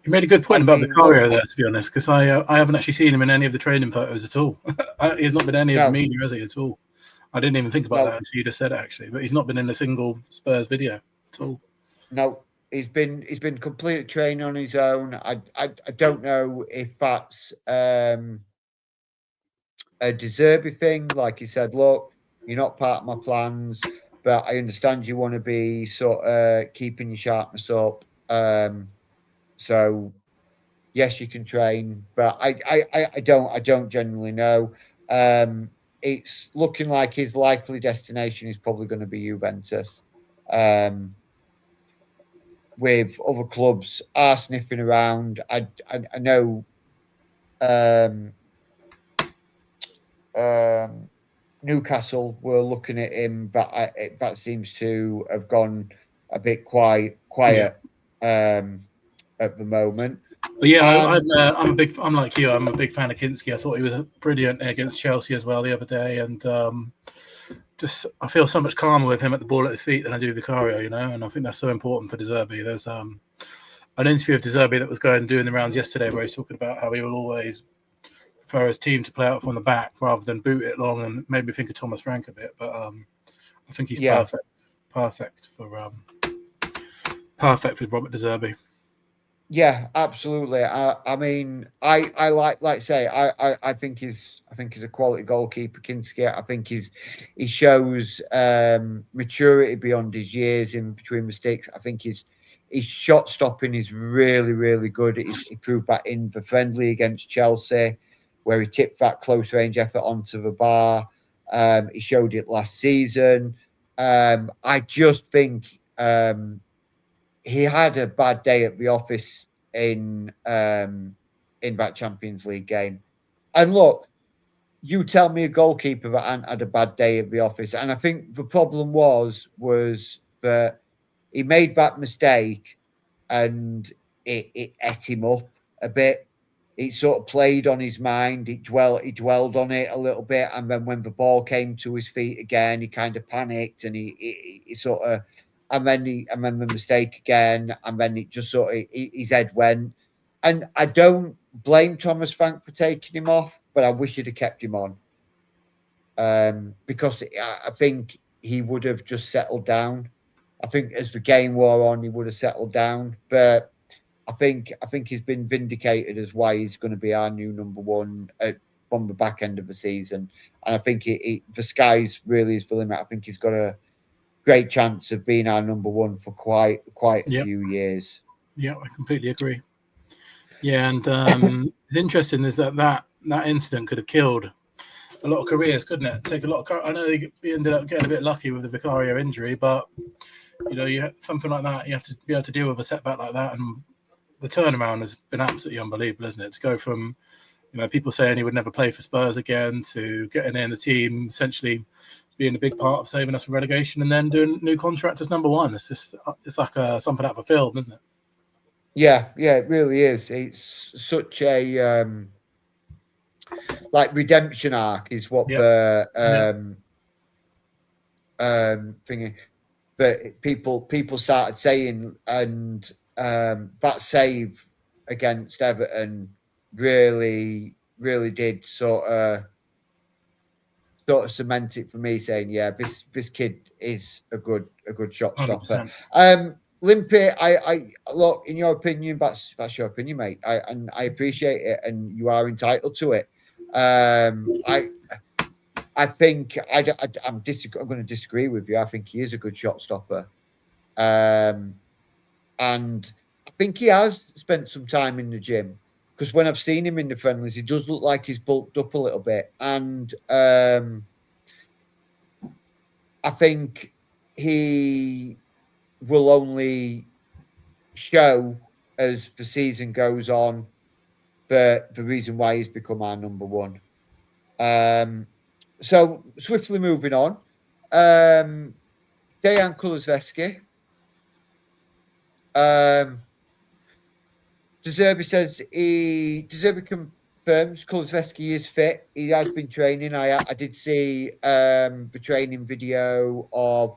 You made a good point about Vicario there, to be honest, because I haven't actually seen him in any of the training photos at all. He's not been in any of the media, has he, at all? I didn't even think about that until you just said it, actually. But he's not been in a single Spurs video at all. No, he's been completely training on his own. I don't know if that's a De Zerbi thing. Like he said, look, you're not part of my plans, but I understand you want to be sort of keeping your sharpness up. So yes, you can train, but I don't genuinely know. It's looking like his likely destination is probably going to be Juventus. With other clubs are sniffing around. I know Newcastle were looking at him, but that seems to have gone a bit quiet at the moment. But yeah, I'm like you. I'm a big fan of Kinski. I thought he was brilliant against Chelsea as well the other day, and I feel so much calmer with him at the ball at his feet than I do Vicario, you know. And I think that's so important for De Zerbi. There's an interview of De Zerbi that was doing the rounds yesterday, where he's talking about how he will always prefer his team to play out from the back rather than boot it long, and made me think of Thomas Frank a bit. But I think he's perfect for Robert De Zerbi. Yeah, absolutely. I mean, I like say, I think he's a quality goalkeeper, Kinski. I think he shows maturity beyond his years in between mistakes. I think his shot stopping is really, really good. He proved that in the friendly against Chelsea, where he tipped that close range effort onto the bar. He showed it last season. I just think he had a bad day at the office in that Champions League game. And look, you tell me a goalkeeper that hadn't had a bad day at the office. And I think the problem was that he made that mistake and it ate him up a bit. It sort of played on his mind. He dwelled on it a little bit, and then when the ball came to his feet again, he kind of panicked and he sort of, and then the mistake again, and then it just sort of his head went. And I don't blame Thomas Frank for taking him off, but I wish he'd have kept him on because I think he would have just settled down. I think as the game wore on, he would have settled down. But I think he's been vindicated as why he's going to be our new number one from the back end of the season. And I think the sky's really is the limit. I think he's got a great chance of being our number one for quite a few years. Yeah, I completely agree. Yeah, and it's interesting is that incident could have killed a lot of careers, couldn't it? Take a lot of. I know he ended up getting a bit lucky with the Vicario injury, but you something like that, you have to be able to deal with a setback like that, and the turnaround has been absolutely unbelievable, isn't it? To go from people saying he would never play for Spurs again to getting in the team, essentially being a big part of saving us from relegation, and then doing new contract as number one. It's like something out of a film, isn't it? Yeah, it really is. It's such a like redemption arc is what the thingy that people started saying, and that save against Everton really did sort of cement it for me, saying, yeah, this kid is a good shot stopper. 100%. Limpy, I look, in your opinion, that's your opinion, mate. And I appreciate it, and you are entitled to it. I think I'm going to disagree with you. I think he is a good shot stopper, and I think he has spent some time in the gym, because when I've seen him in the friendlies, he does look like he's bulked up a little bit, and I think he will only show as the season goes on the reason why he's become our number one. So swiftly moving on, Dejan Kulusevski. De Zerbi says De Zerbi confirms Kulusevski is fit. He has been training. I did see the training video of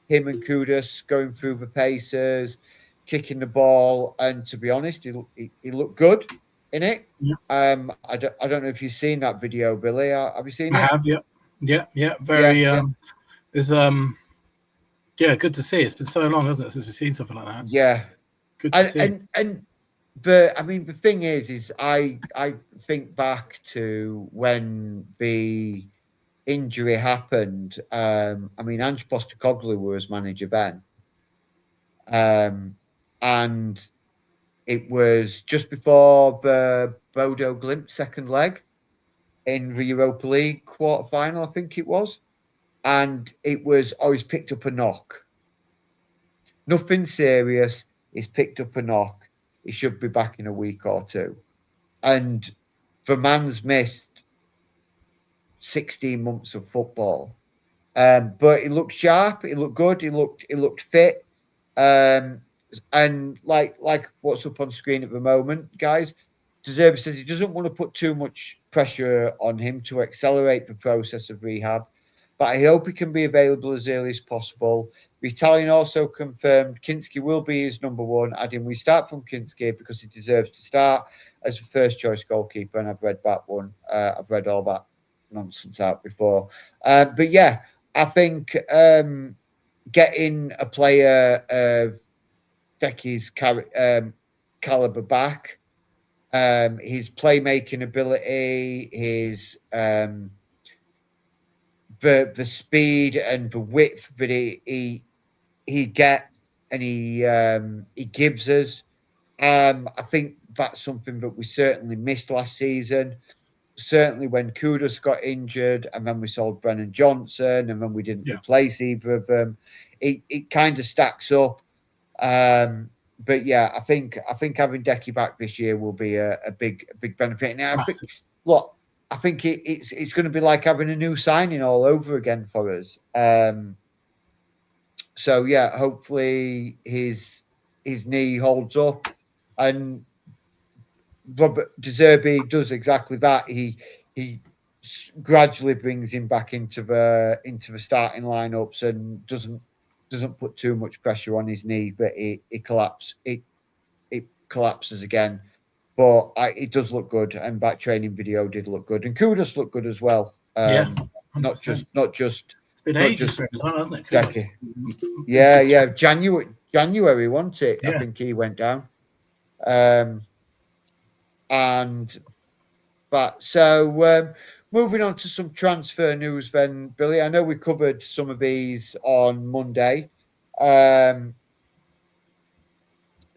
him and Kudus going through the paces, kicking the ball, and to be honest, he looked good in it. Yeah. I don't know if you've seen that video, Billy. Have you seen it? I have, yeah. Very is good to see. It's been so long, hasn't it, since we've seen something like that? Yeah, good to see. And the thing is I think back to when the injury happened. Ange Postecoglou was manager then, and it was just before the Bodo Glimt second leg in the Europa League quarter-final, I think it was. And it was, he's picked up a knock. Nothing serious. He's picked up a knock. He should be back in a week or two. And the man's missed 16 months of football. But he looked sharp. He looked good. He looked fit. And like what's up on screen at the moment, guys, De Zerbi says he doesn't want to put too much pressure on him to accelerate the process of rehab, but I hope he can be available as early as possible. The Italian also confirmed Kinski will be his number one, adding, we start from Kinski because he deserves to start as the first choice goalkeeper, and I've read that one. I've read all that nonsense out before. But yeah, I think getting a player of Becky's caliber back. His playmaking ability, his the speed and the width that he gets and he gives us. I think that's something that we certainly missed last season. Certainly when Kudus got injured, and then we sold Brennan Johnson, and then we didn't replace either of them. It kind of stacks up. But yeah, I think having Decky back this year will be a big benefit. Now, I think it's going to be like having a new signing all over again for us. So yeah, hopefully his knee holds up, and Robert De Zerbi does exactly that. He gradually brings him back into the starting lineups and doesn't put too much pressure on his knee, but it collapses again. But it does look good, and that training video did look good, and Kudus looked good as well. Not just it's been ages for him as well, hasn't it? Decky. Yeah. January, wasn't it? Yeah. I think he went down. Moving on to some transfer news then, Billy. I know we covered some of these on Monday.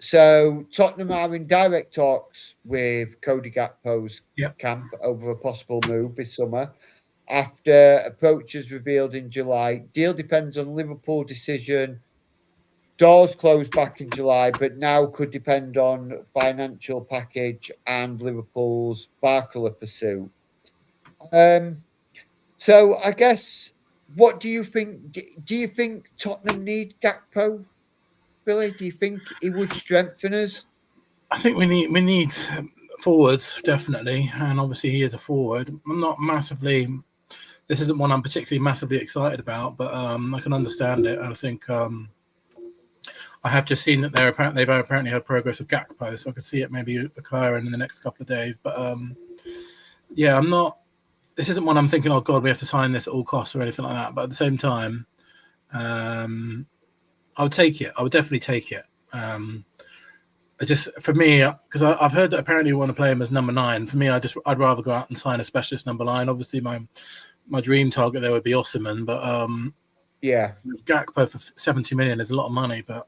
So Tottenham are in direct talks with Cody Gakpo's camp over a possible move this summer. After approaches revealed in July, deal depends on Liverpool decision. Doors closed back in July, but now could depend on financial package and Liverpool's Barcola pursuit. So I guess, what do you think? Do you think Tottenham need Gakpo, Billy? Do you think he would strengthen us? I think we need forwards, definitely, and obviously he is a forward. I'm not massively. This isn't one I'm particularly massively excited about, but I can understand it. I think. I have just seen that they've apparently had progress with Gakpo, so I could see it maybe occurring in the next couple of days. But yeah, I'm not. This isn't one I'm thinking, oh God, we have to sign this at all costs or anything like that. But at the same time, I would take it. I would definitely take it. For me, because I've heard that apparently you want to play him as number 9. For me, I'd rather go out and sign a specialist number 9. Obviously, my dream target there would be Osimhen, but Gakpo for 70 million is a lot of money. But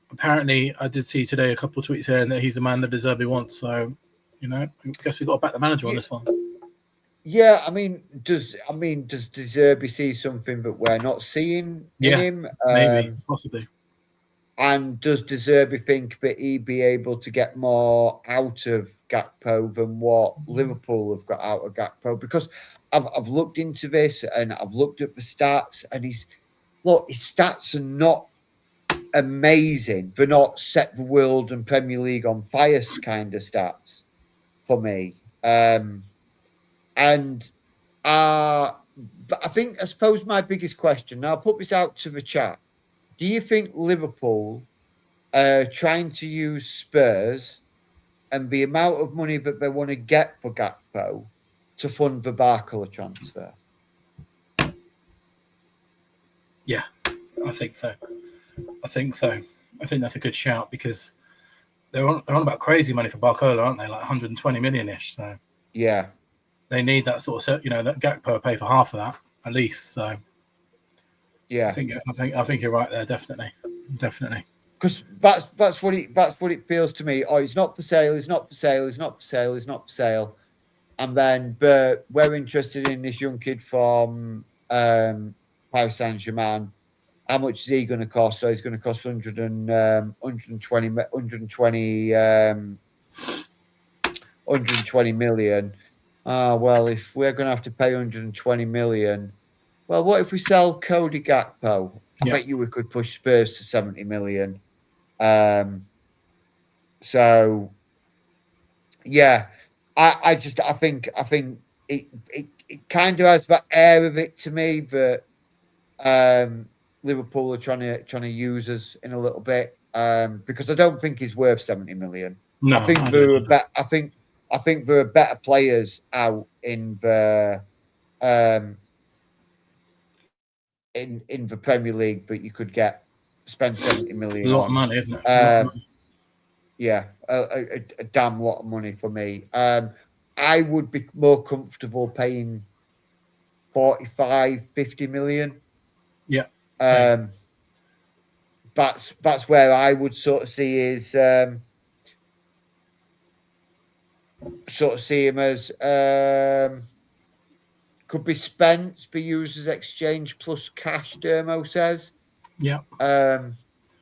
apparently, I did see today a couple of tweets saying that he's the man that De Zerbi wants. So, I guess we've got to back the manager on this one. Yeah, does De Zerbi see something that we're not seeing in him? Maybe, possibly. And does De Zerbi think that he'd be able to get more out of Gakpo than what Liverpool have got out of Gakpo? Because I've looked into this and I've looked at the stats, and his stats are not amazing. They're not set the world and Premier League on fire kind of stats for me. But I suppose my biggest question, now I'll put this out to the chat. Do you think Liverpool are trying to use Spurs and the amount of money that they want to get for Gakpo to fund the Barcola transfer? Yeah, I think so. I think that's a good shout, because they're on about crazy money for Barcola, aren't they? Like 120 million-ish. So yeah, they need that sort of, that Gakpo pay for half of that at least. So yeah, I think you're right there, definitely. Because that's what it feels to me. Oh, he's not for sale. He's not for sale. He's not for sale. He's not for sale. And then, but we're interested in this young kid from Paris Saint-Germain. How much is he going to cost? So he's going to cost 120 million. Well, if we're going to have to pay 120 million, well, what if we sell Cody Gakpo? I bet you we could push Spurs to 70 million. So yeah, I think it kind of has that air of it to me that Liverpool are trying to use us in a little bit, because I don't think he's worth 70 million. No, I think there are better players out in the in the Premier League, but you could spend 70 million. It's a lot of money, isn't it? Yeah, a damn lot of money for me. I would be more comfortable paying 45, 50 million. Yeah. That's where I would sort of see his sort of see him as could be spent, be used as exchange plus cash, Dermo says. Yeah.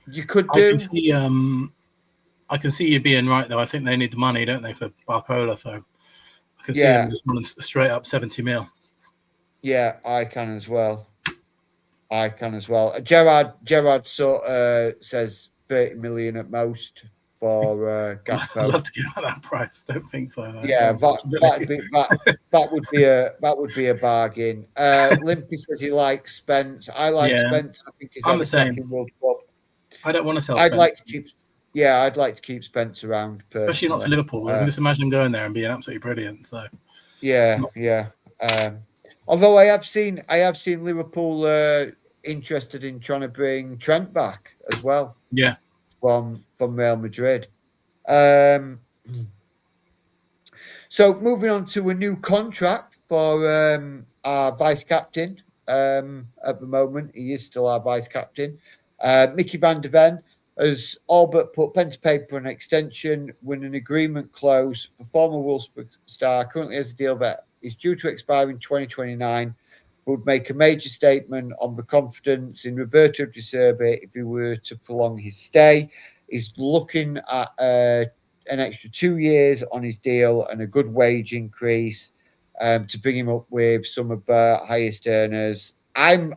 You could I do. can see you being right though. I think they need the money, don't they, for Barcola? So I can see Yeah. him just running straight up 70 mil. Yeah, I can as well. Gerard sort of says 30 million at most for I'd Gakpo. love to get at that price. Don't think so. Though, Yeah, that would be a bargain. Limpy says he likes Spence. I like Spence. I think he's I'm had the a same. cracking World Cup. I don't want to sell. I'd Spence. like to keep. Yeah, I'd like to keep Spence around, personally. Especially not to Liverpool. I can just imagine him going there and being absolutely brilliant. So yeah. Although I have seen Liverpool interested in trying to bring Trent back as well. Yeah, from Real Madrid. So moving on to a new contract for our vice captain. At the moment, he is still our vice captain. Mickey van der Ven has all but put pen to paper an extension when an agreement closed. The former Wolfsburg star currently has a deal that is due to expire in 2029. Would make a major statement on the confidence in Roberto De Zerbi if he were to prolong his stay. He's looking at an extra 2 years on his deal and a good wage increase to bring him up with some of the highest earners. I'm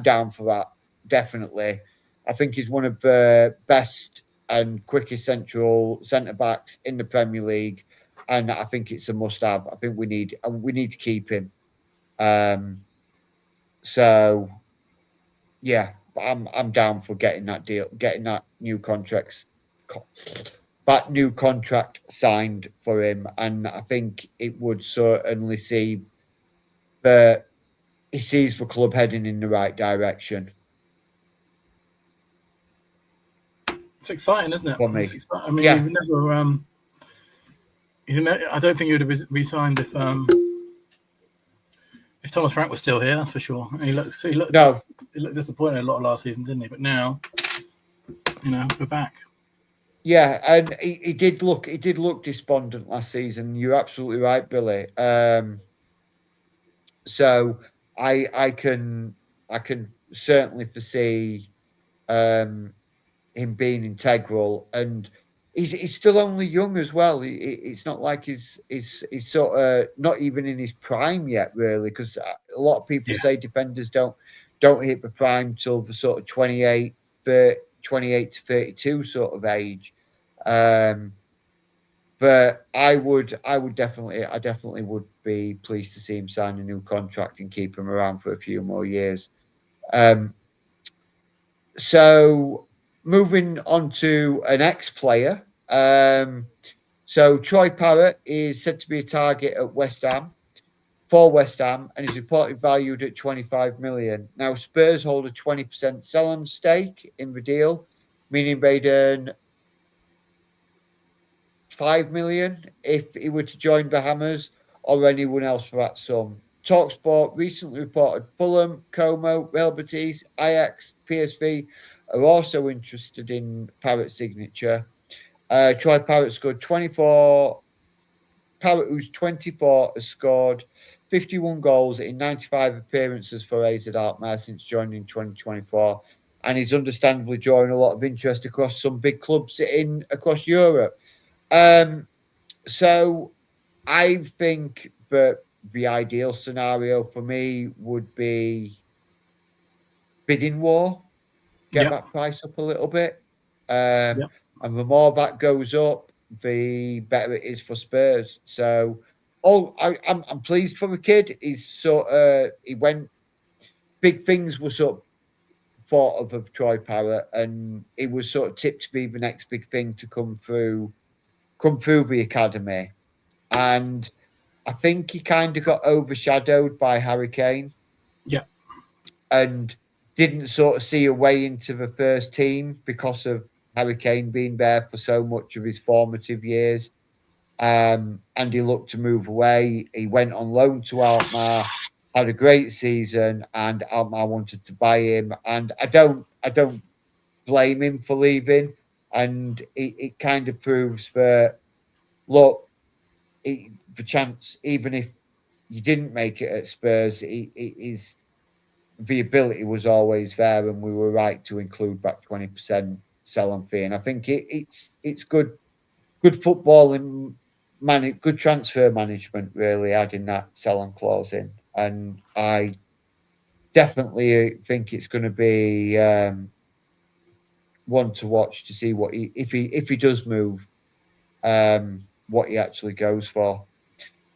down for that, definitely. I think he's one of the best and quickest centre backs in the Premier League, and I think it's a must-have. I think we need to keep him. So yeah, I'm down for getting that deal, getting that new contract signed for him, and I think it would certainly see that he sees the club heading in the right direction. it's exciting, isn't it? For me. I mean, you've never, I don't think you would have re-signed if Thomas Frank was still here. That's for sure. He looked disappointed a lot of last season, didn't he? But now, we're back. Yeah, and he did look despondent last season. You're absolutely right, Billy. So I can certainly foresee him being integral, and he's still only young as well. It's not like he's sort of not even in his prime yet, really, because a lot of people say defenders don't hit the prime till the sort of 28 to 32 sort of age. But I definitely would be pleased to see him sign a new contract and keep him around for a few more years. So moving on to an ex-player. So Troy Parrott is said to be a target at West Ham, and is reportedly valued at 25 million. Now Spurs hold a 20% sell-on stake in the deal, meaning they'd earn 5 million if he were to join the Hammers or anyone else for that sum. TalkSport recently reported Fulham, Como, Real Betis, Ajax, PSV are also interested in Parrott's signature. Troy Parrott scored 24. Parrott, who's 24, has scored 51 goals in 95 appearances for AZ Alkmaar since joining in 2024, and he's understandably drawing a lot of interest across some big clubs across Europe. So I think that the ideal scenario for me would be bidding war, get that price up a little bit. And the more that goes up, the better it is for Spurs. So I'm pleased for the kid. He's he went, big things were sort of thought of Troy Parrott, and it was sort of tipped to be the next big thing to come through the academy. And I think he kind of got overshadowed by Harry Kane. And didn't sort of see a way into the first team because of Harry Kane being there for so much of his formative years. And he looked to move away. He went on loan to Alkmaar, had a great season, and Alkmaar wanted to buy him. And I don't blame him for leaving. And it kind of proves that, look, the chance, even if you didn't make it at Spurs, the ability was always there, and we were right to include back 20% sell-on fee. And I think it's good footballing, good transfer management, really, adding that sell-on clause in. And I definitely think it's going to be one to watch to see what if he does move, what he actually goes for.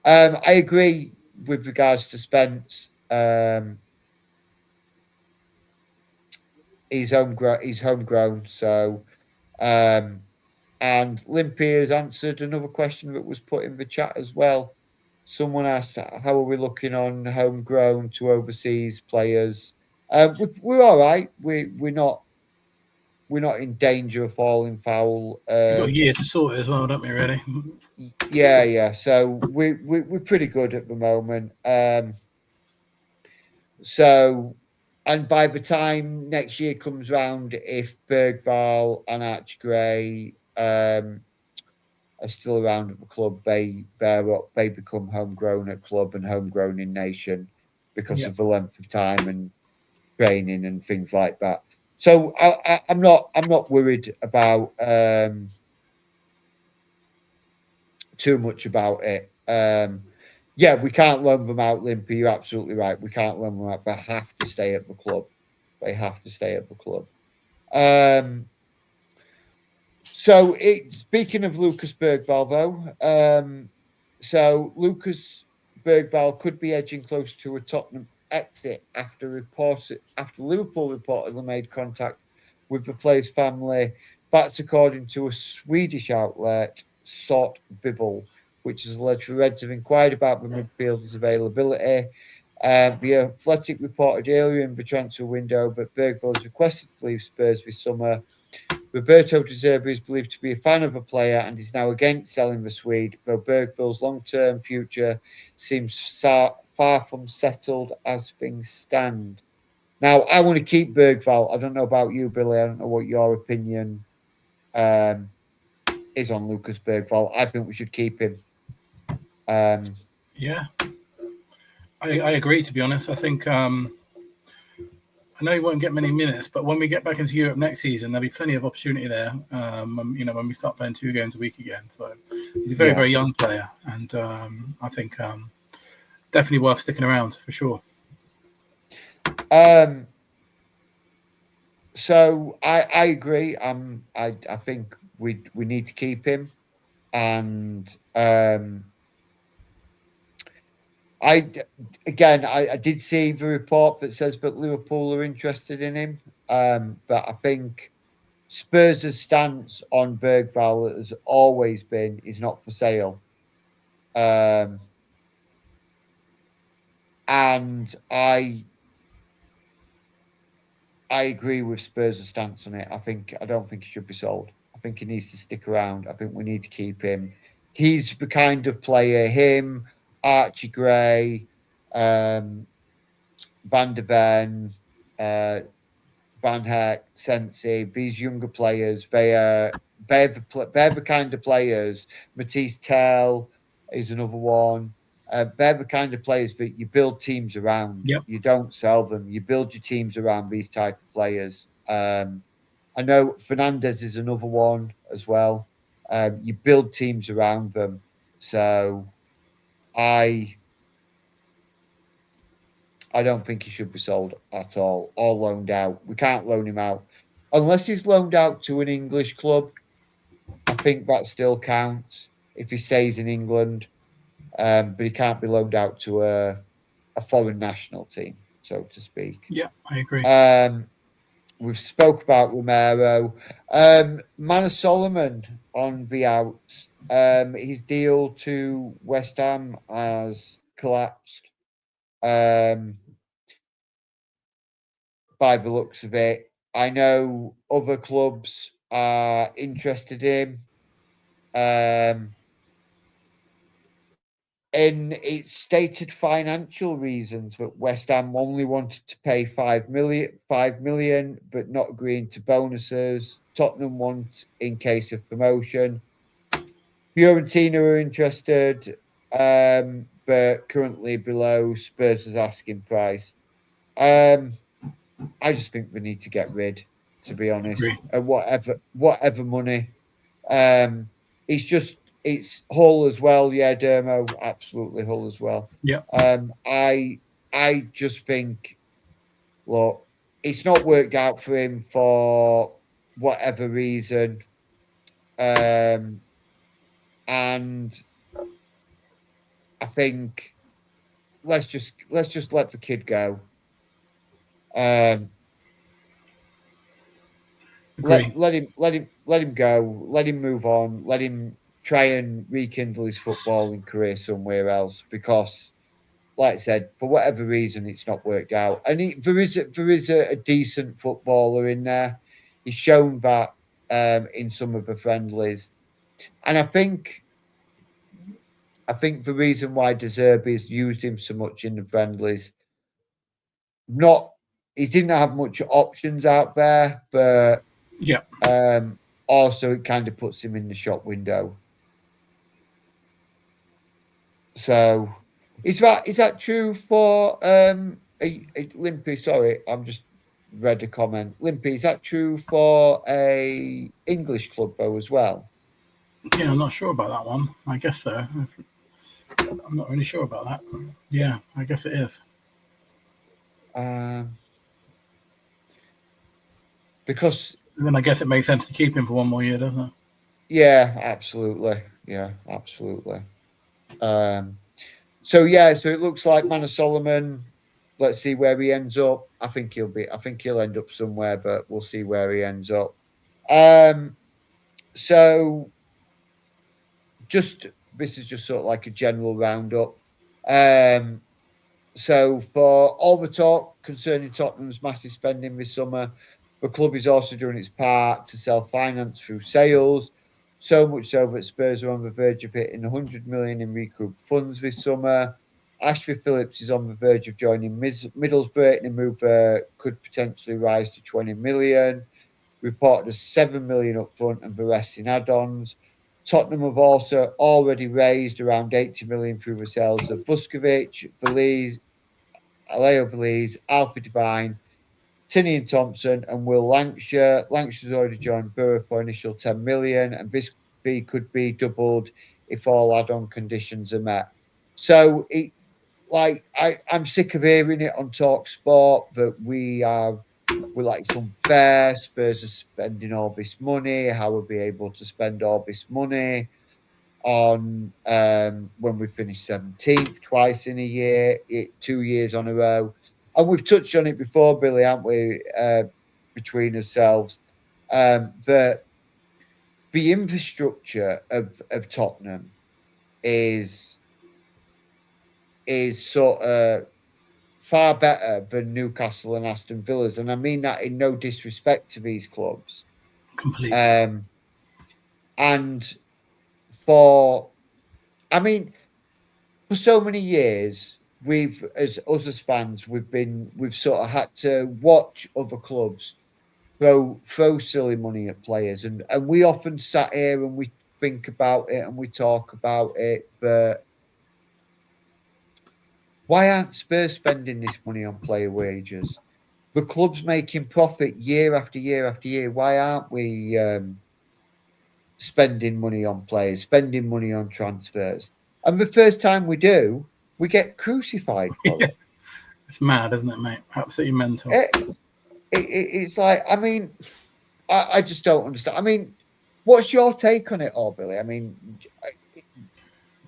I agree with regards to Spence. He's homegrown. So, and Limpy has answered another question that was put in the chat as well. Someone asked, "How are we looking on homegrown to overseas players?" We're all right. We're not in danger of falling foul. We've got a year to sort it as well, don't we? Really? Yeah. So we're pretty good at the moment. So, and by the time next year comes round, if Bergvall and Archie Gray are still around at the club, they become homegrown at club and homegrown in nation because of the length of time and training and things like that. So I'm not worried about too much about it. Yeah, we can't loan them out, Limpy. You're absolutely right. We can't loan them out. They have to stay at the club. They have to stay at the club. So, speaking of Lucas Bergvall, though, so Lucas Bergvall could be edging close to a Tottenham exit after Liverpool reportedly made contact with the player's family. That's according to a Swedish outlet, Sort Bibble, which has alleged the Reds have inquired about the midfielder's availability. The Athletic reported earlier in the transfer window that Bergvall has requested to leave Spurs this summer. Roberto De Zerbi is believed to be a fan of a player and is now against selling the Swede, though Bergvall's long-term future seems far from settled as things stand. Now, I want to keep Bergvall. I don't know about you, Billy. I don't know what your opinion is on Lucas Bergvall. I think we should keep him. Yeah, I agree. To be honest, I think I know he won't get many minutes, but when we get back into Europe next season, there'll be plenty of opportunity there. When we start playing 2 games a week again. So he's a very, very young player, and I think definitely worth sticking around for sure. So I agree. I think we need to keep him, and I did see the report that says that Liverpool are interested in him, but I think Spurs' stance on Bergvall has always been he's not for sale, and I agree with Spurs' stance on it. I don't think he should be sold. I think he needs to stick around. I think we need to keep him. He's the kind of player, him, Archie Gray, Van der Ven, Van Heck, Sensi, these younger players, they're the kind of players. Matisse Tell is another one. They're the kind of players that you build teams around. Yep. You don't sell them. You build your teams around these type of players. I know Fernandez is another one as well. You build teams around them. So I don't think he should be sold at all or loaned out. We can't loan him out. Unless he's loaned out to an English club, I think that still counts if he stays in England. But he can't be loaned out to a foreign national team, so to speak. Yeah, I agree. We've spoke about Romero. Manor Solomon on the out. His deal to West Ham has collapsed. By the looks of it, I know other clubs are interested in. In its stated financial reasons that West Ham only wanted to pay 5 million, but not agreeing to bonuses. Tottenham want in case of promotion. Fiorentina are interested, but currently below Spurs' asking price. I just think we need to get rid, to be honest, of whatever money. It's Hull as well. Yeah, Dermo, absolutely Hull as well. Yeah. I just think, look, it's not worked out for him for whatever reason. And I think let's just let the kid go. Let him go. Let him move on. Let him try and rekindle his footballing career somewhere else. Because, like I said, for whatever reason, it's not worked out. And there is a decent footballer in there. He's shown that in some of the friendlies, and I think the reason why De Zerbi has used him so much in the friendlies, he didn't have much options out there, but yeah. Also, it kind of puts him in the shop window. So, is that true for Limpy? Sorry, I'm just read a comment. Limpy, is that true for a English club though as well? Yeah, I'm not sure about that one. I guess so. I'm not really sure about that. Yeah, I guess it is. Because then I guess it makes sense to keep him for one more year, doesn't it? Yeah, absolutely. Yeah, absolutely. So it looks like Manor Solomon. Let's see where he ends up. I think he'll end up somewhere, but we'll see where he ends up. So this is just sort of like a general roundup. So for all the talk concerning Tottenham's massive spending this summer, the club is also doing its part to self-finance through sales. So much so that Spurs are on the verge of hitting 100 million in recouped funds this summer. Ashley Phillips is on the verge of joining Middlesbrough in a move that could potentially rise to 20 million. Reported as 7 million up front and the rest in add-ons. Tottenham have also already raised around 80 million through the sales of Vuskovic, Belize, Aleo Belize, Alfie Devine, Tinian Thompson, and Will Lancashire. Lancashire's already joined Borough for initial 10 million, and this fee could be doubled if all add-on conditions are met. So, I'm sick of hearing it on Talk Sport that we're like some fair. Spurs are spending all this money. How will we be able to spend all this money on when we finish 17th twice in a year, 2 years on a row? And we've touched on it before, Billy, haven't we? Between ourselves, that the infrastructure of Tottenham is sort of far better than Newcastle and Aston Villa's, and I mean that in no disrespect to these clubs. Completely. And for so many years, as us as fans, we've sort of had to watch other clubs throw silly money at players, and we often sat here and we think about it and we talk about it, but why aren't Spurs spending this money on player wages? The club's making profit year after year after year. Why aren't we spending money on players, spending money on transfers? And the first time we do, we get crucified for it. It's mad, isn't it, mate? Absolutely mental. It's like, I just don't understand. What's your take on it all, Billy?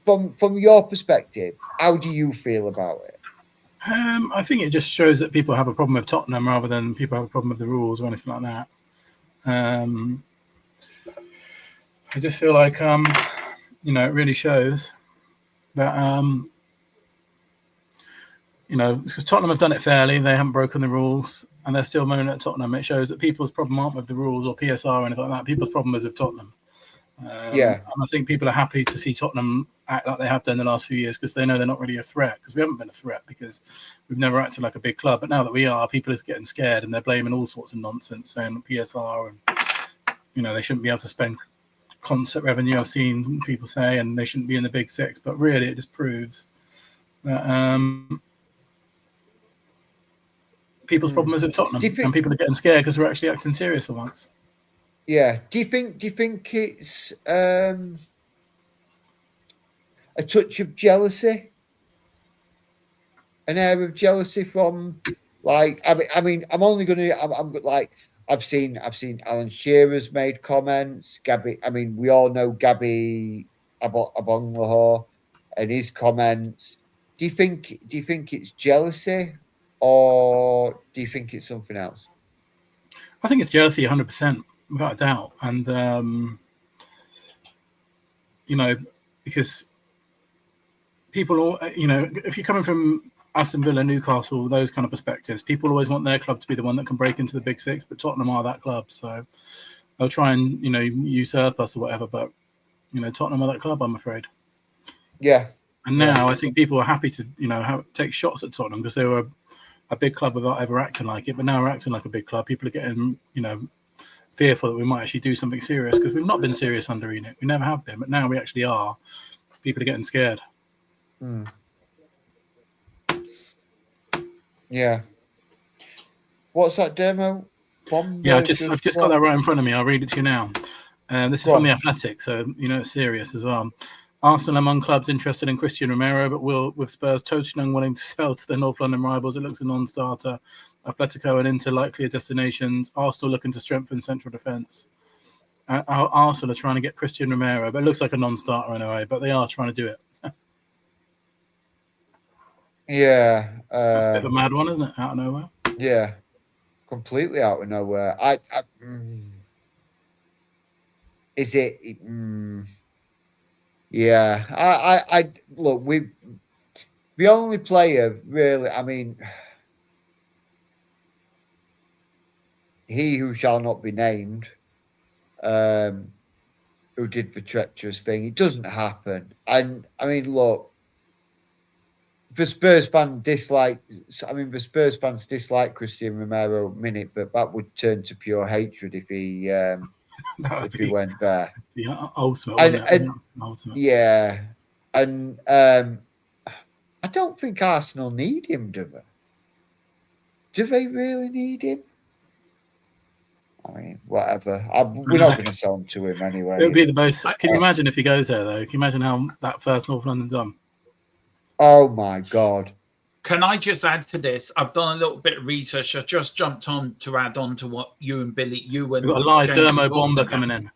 From your perspective, how do you feel about it? I think it just shows that people have a problem with Tottenham rather than people have a problem with the rules or anything like that. I just feel like, it really shows that, because Tottenham have done it fairly. They haven't broken the rules. and they're still moaning at Tottenham. It shows that people's problem aren't with the rules or PSR or anything like that. People's problem is with Tottenham. And I think people are happy to see Tottenham act like they have done the last few years because they know they're not really a threat, because we haven't been a threat because we've never acted like a big club. But now that we are, people are getting scared and they're blaming all sorts of nonsense, saying PSR and, they shouldn't be able to spend concert revenue, I've seen people say, and they shouldn't be in the big six. But really, it just proves that people's problem is with Tottenham, and people are getting scared because we're actually acting serious for once. Yeah. Do you think it's a touch of jealousy, an air of jealousy from, like, I mean, I'm like, I've seen Alan Shearer's made comments. Gabby, I mean, we all know Gabby Abonglahor and his comments. Do you think it's jealousy, or do you think it's something else? I think it's jealousy, 100%. Without a doubt. And, because people, if you're coming from Aston Villa, Newcastle, those kind of perspectives, people always want their club to be the one that can break into the big six, but Tottenham are that club. So they'll try and, usurp us or whatever. But, Tottenham are that club, I'm afraid. Yeah. And now I think people are happy to, take shots at Tottenham because they were a big club without ever acting like it. But now we're acting like a big club. People are getting, fearful that we might actually do something serious, because we've not been serious under Enid. We never have been, but now we actually are. People are getting scared. Yeah. What's that demo? I've just got that right in front of me. I'll read it to you now. This is from The Athletic, so it's serious as well. Arsenal among clubs interested in Christian Romero, but with Spurs totally unwilling to sell to their North London rivals, it looks a non-starter. Atletico and Inter likelier destinations. Arsenal looking to strengthen central defence. Arsenal are trying to get Christian Romero, but it looks like a non-starter in a way, but they are trying to do it. Yeah. That's a bit of a mad one, isn't it? Out of nowhere. Yeah. Completely out of nowhere. Is it... Yeah, I look. The only player really. I mean, he who shall not be named, who did the treacherous thing. It doesn't happen. And I mean, look, the Spurs fans dislike Christian Romero a minute, but that would turn to pure hatred if he he went there. The ultimate. Ultimate. Yeah, and I don't think Arsenal need him, do they? Do they really need him? I mean, whatever. We're not going to sell him to him anyway. It would be the most. Can you imagine if he goes there, though? Can you imagine how that first North London done? Oh my God! Can I just add to this? I've done a little bit of research. I just jumped on to add on to what you and Billy, We've got a live Dermo bomber coming in.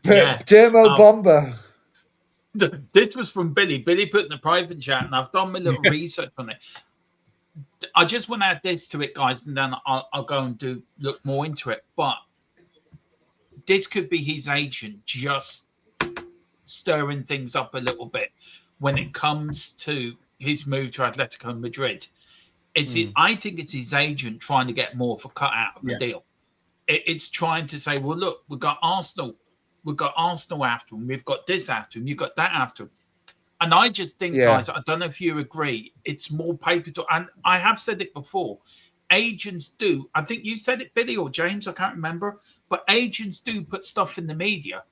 Dermo bomber. This was from Billy. Billy put in the private chat, and I've done my little research on it. I just want to add this to it, guys, and then I'll go and look more into it. But this could be his agent just stirring things up a little bit when it comes to his move to Atletico Madrid. I think it's his agent trying to get more of a cut out of the deal. It's trying to say, well, look, we've got Arsenal after him, we've got this after him, you've got that after him. And I just think, guys, I don't know if you agree, it's more paper talk. And I have said it before. Agents do, I think you said it, Billy or James, I can't remember, but agents do put stuff in the media.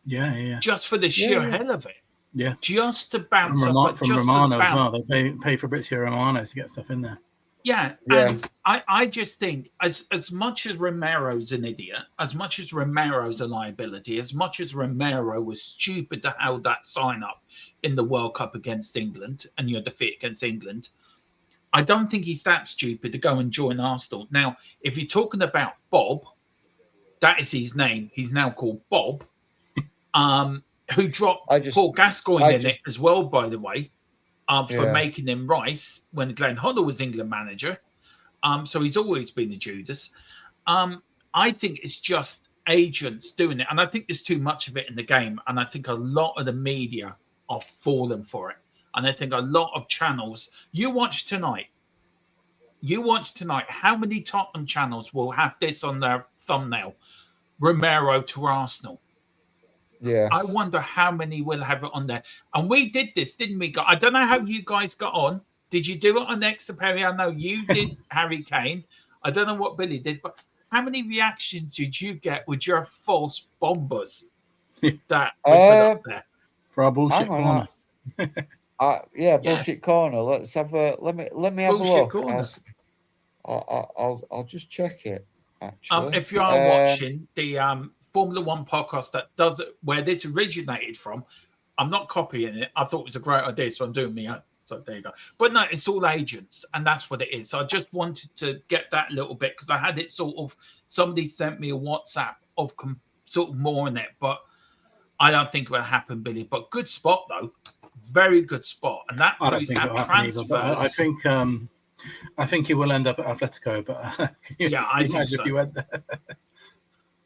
Yeah. Just for the sheer hell of it. Yeah. Just to bounce from Romano as well. They pay Fabrizio Romano to get stuff in there. Yeah. And I just think as much as Romero's an idiot, as much as Romero's a liability, as much as Romero was stupid to hold that sign up in the World Cup against England and your defeat against England, I don't think he's that stupid to go and join Arsenal. Now, if you're talking about Bob, that is his name. He's now called Bob. Who dropped Paul Gascoigne in it as well, by the way, for making him Rice when Glenn Hoddle was England manager. So he's always been a Judas. I think it's just agents doing it. And I think there's too much of it in the game. And I think a lot of the media are falling for it. And I think a lot of channels, you watch tonight, you watch tonight, how many Tottenham channels will have this on their thumbnail? Romero to Arsenal. Yeah. I wonder how many will have it on there. And we did this, didn't we? I don't know how you guys got on. Did you do it on Extra Perry? I know you did Harry Kane. I don't know what Billy did, but how many reactions did you get with your false bombers that we put up there? For our bullshit corner. Yeah, bullshit corner. Let's have a let me have bullshit a look. Corner. I'll just check it. Actually, if you are watching the Formula One podcast that does it, where this originated from, I'm not copying it. I thought it was a great idea, so I'm doing me own. So there you go. But no, it's all agents, and that's what it is. So I just wanted to get that little bit because I had it sort of. Somebody sent me a WhatsApp of sort of more in it, but I don't think it will happen, Billy. But good spot though, very good spot, and that proves that transfers. I think he will end up at Atletico, but I think so. If you went there.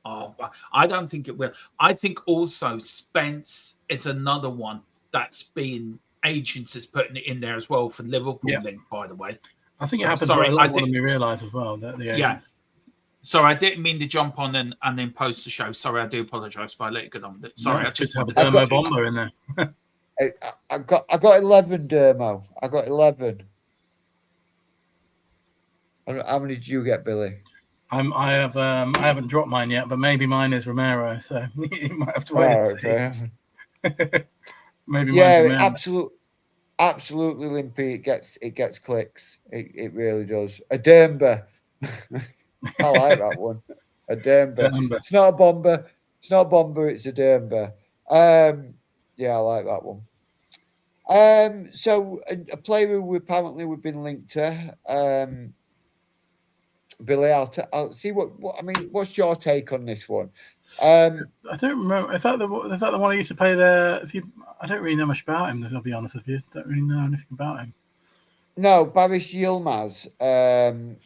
Oh, I don't think it will. I think also Spence is another one that's been agents is putting it in there as well for Liverpool link, by the way. I think it happens a lot more than we realise as well. That the agents. Sorry, I didn't mean to jump on and then post the show. Sorry, I do apologise if I let you get on with it. Sorry, I just have a Dermo bomber in there. I got 11 Dermo. I got 11. How many did you get, Billy? I haven't dropped mine yet, but maybe mine is Romero, so you might have to wait. Maybe mine's Romero. Absolutely limpy. It gets clicks. It really does. A Dermba. I like that one. A Dermba. It's not a bomber. It's not a bomber. It's a Dermba. Yeah, I like that one. So a player who apparently we've been linked to. Billy, I'll see what I mean. What's your take on this one? I don't remember. Is that the one I used to play there? I don't really know much about him. I'll be honest with you. Don't really know anything about him. No, Baris Yilmaz,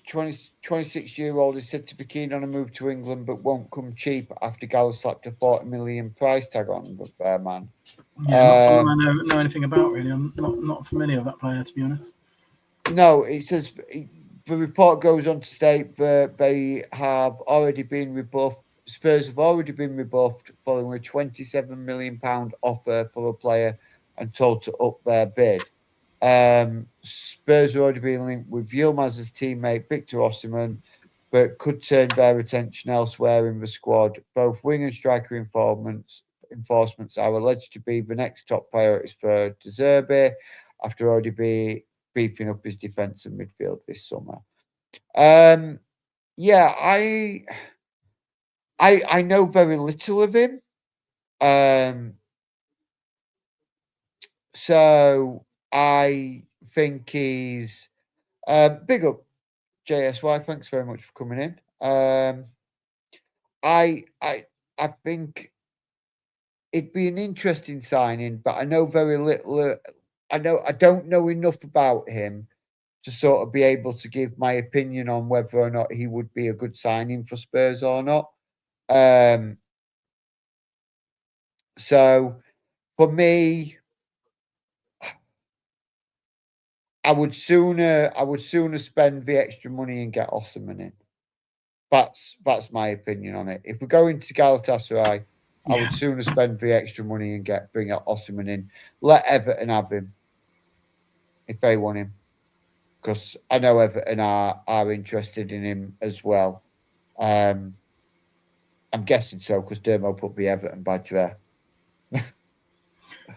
26-year-old, is said to be keen on a move to England, but won't come cheap after Gala slapped a 40 million price tag on the man. Yeah, not someone I know anything about really. I'm not familiar with that player, to be honest. No, it says. The report goes on to state that they have already been rebuffed. Spurs have already been rebuffed following a £27 million offer for a player and told to up their bid. Spurs have already been linked with Yilmaz's teammate Victor Osimhen, but could turn their attention elsewhere in the squad. Both wing and striker enforcements are alleged to be the next top priorities for De Zerbi after already beefing up his defence and midfield this summer. Yeah, I know very little of him. So I think he's big up JSY. Thanks very much for coming in. I think it'd be an interesting signing, but I know very little. I don't know enough about him to sort of be able to give my opinion on whether or not he would be a good signing for Spurs or not. So for me, I would sooner spend the extra money and get Osimhen in. That's my opinion on it. If we're going to Galatasaray, I would sooner spend the extra money and bring Osimhen in. Let Everton have him if they want him, because I know Everton are interested in him as well. I'm guessing so because Dermo put the Everton badge there.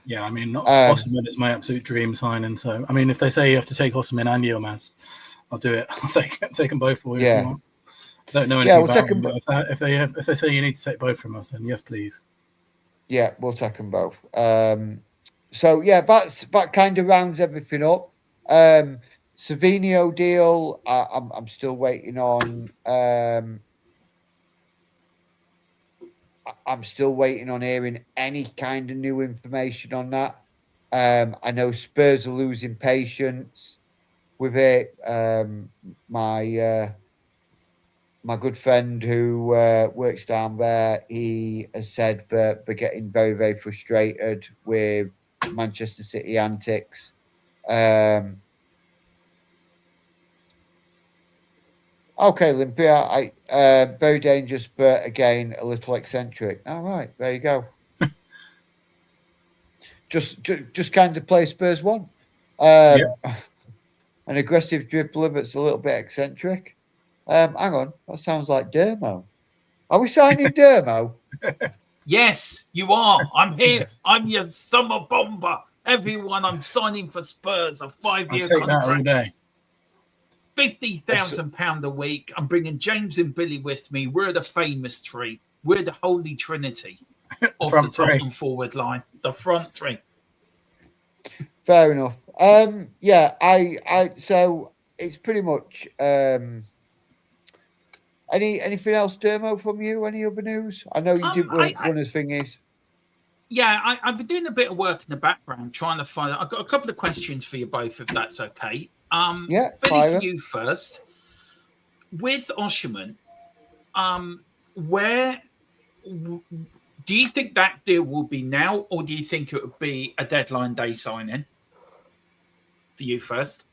Yeah, I mean, Osimhen is my absolute dream signing. So, I mean, if they say you have to take Osimhen and Yilmaz, I'll do it. I'll take them both for you. Yeah. If you want. I don't know anything about them, but if they say you need to take both from us, then yes, please. Yeah, we'll take them both. So yeah, that kind of rounds everything up. Savinio deal, I'm still waiting on. I'm still waiting on hearing any kind of new information on that. I know Spurs are losing patience with it. My good friend who works down there, he has said that they're getting very, very frustrated with Manchester City antics. Okay, Olympia, very dangerous, but again, a little eccentric. All right, there you go. just kind of play Spurs one. Yeah. An aggressive dribbler that's a little bit eccentric. Hang on, that sounds like Dermo. Are we signing Dermo? Yes, you are. I'm here. I'm your summer bomber. Everyone, I'm signing for Spurs, a I'll 5-year take that all contract. day. £50,000 a week. I'm bringing James and Billy with me. We're the famous three. We're the holy trinity of the Tottenham forward line. The front three. Fair enough. Yeah, so it's pretty much anything else, Dermo, from you? Any other news? I know you did one of the things. Yeah, I've been doing a bit of work in the background trying to find. I've got a couple of questions for you both, if that's okay. Yeah, Billy, for you first. With Osherman, where do you think that deal will be now, or do you think it would be a deadline day signing? For you first.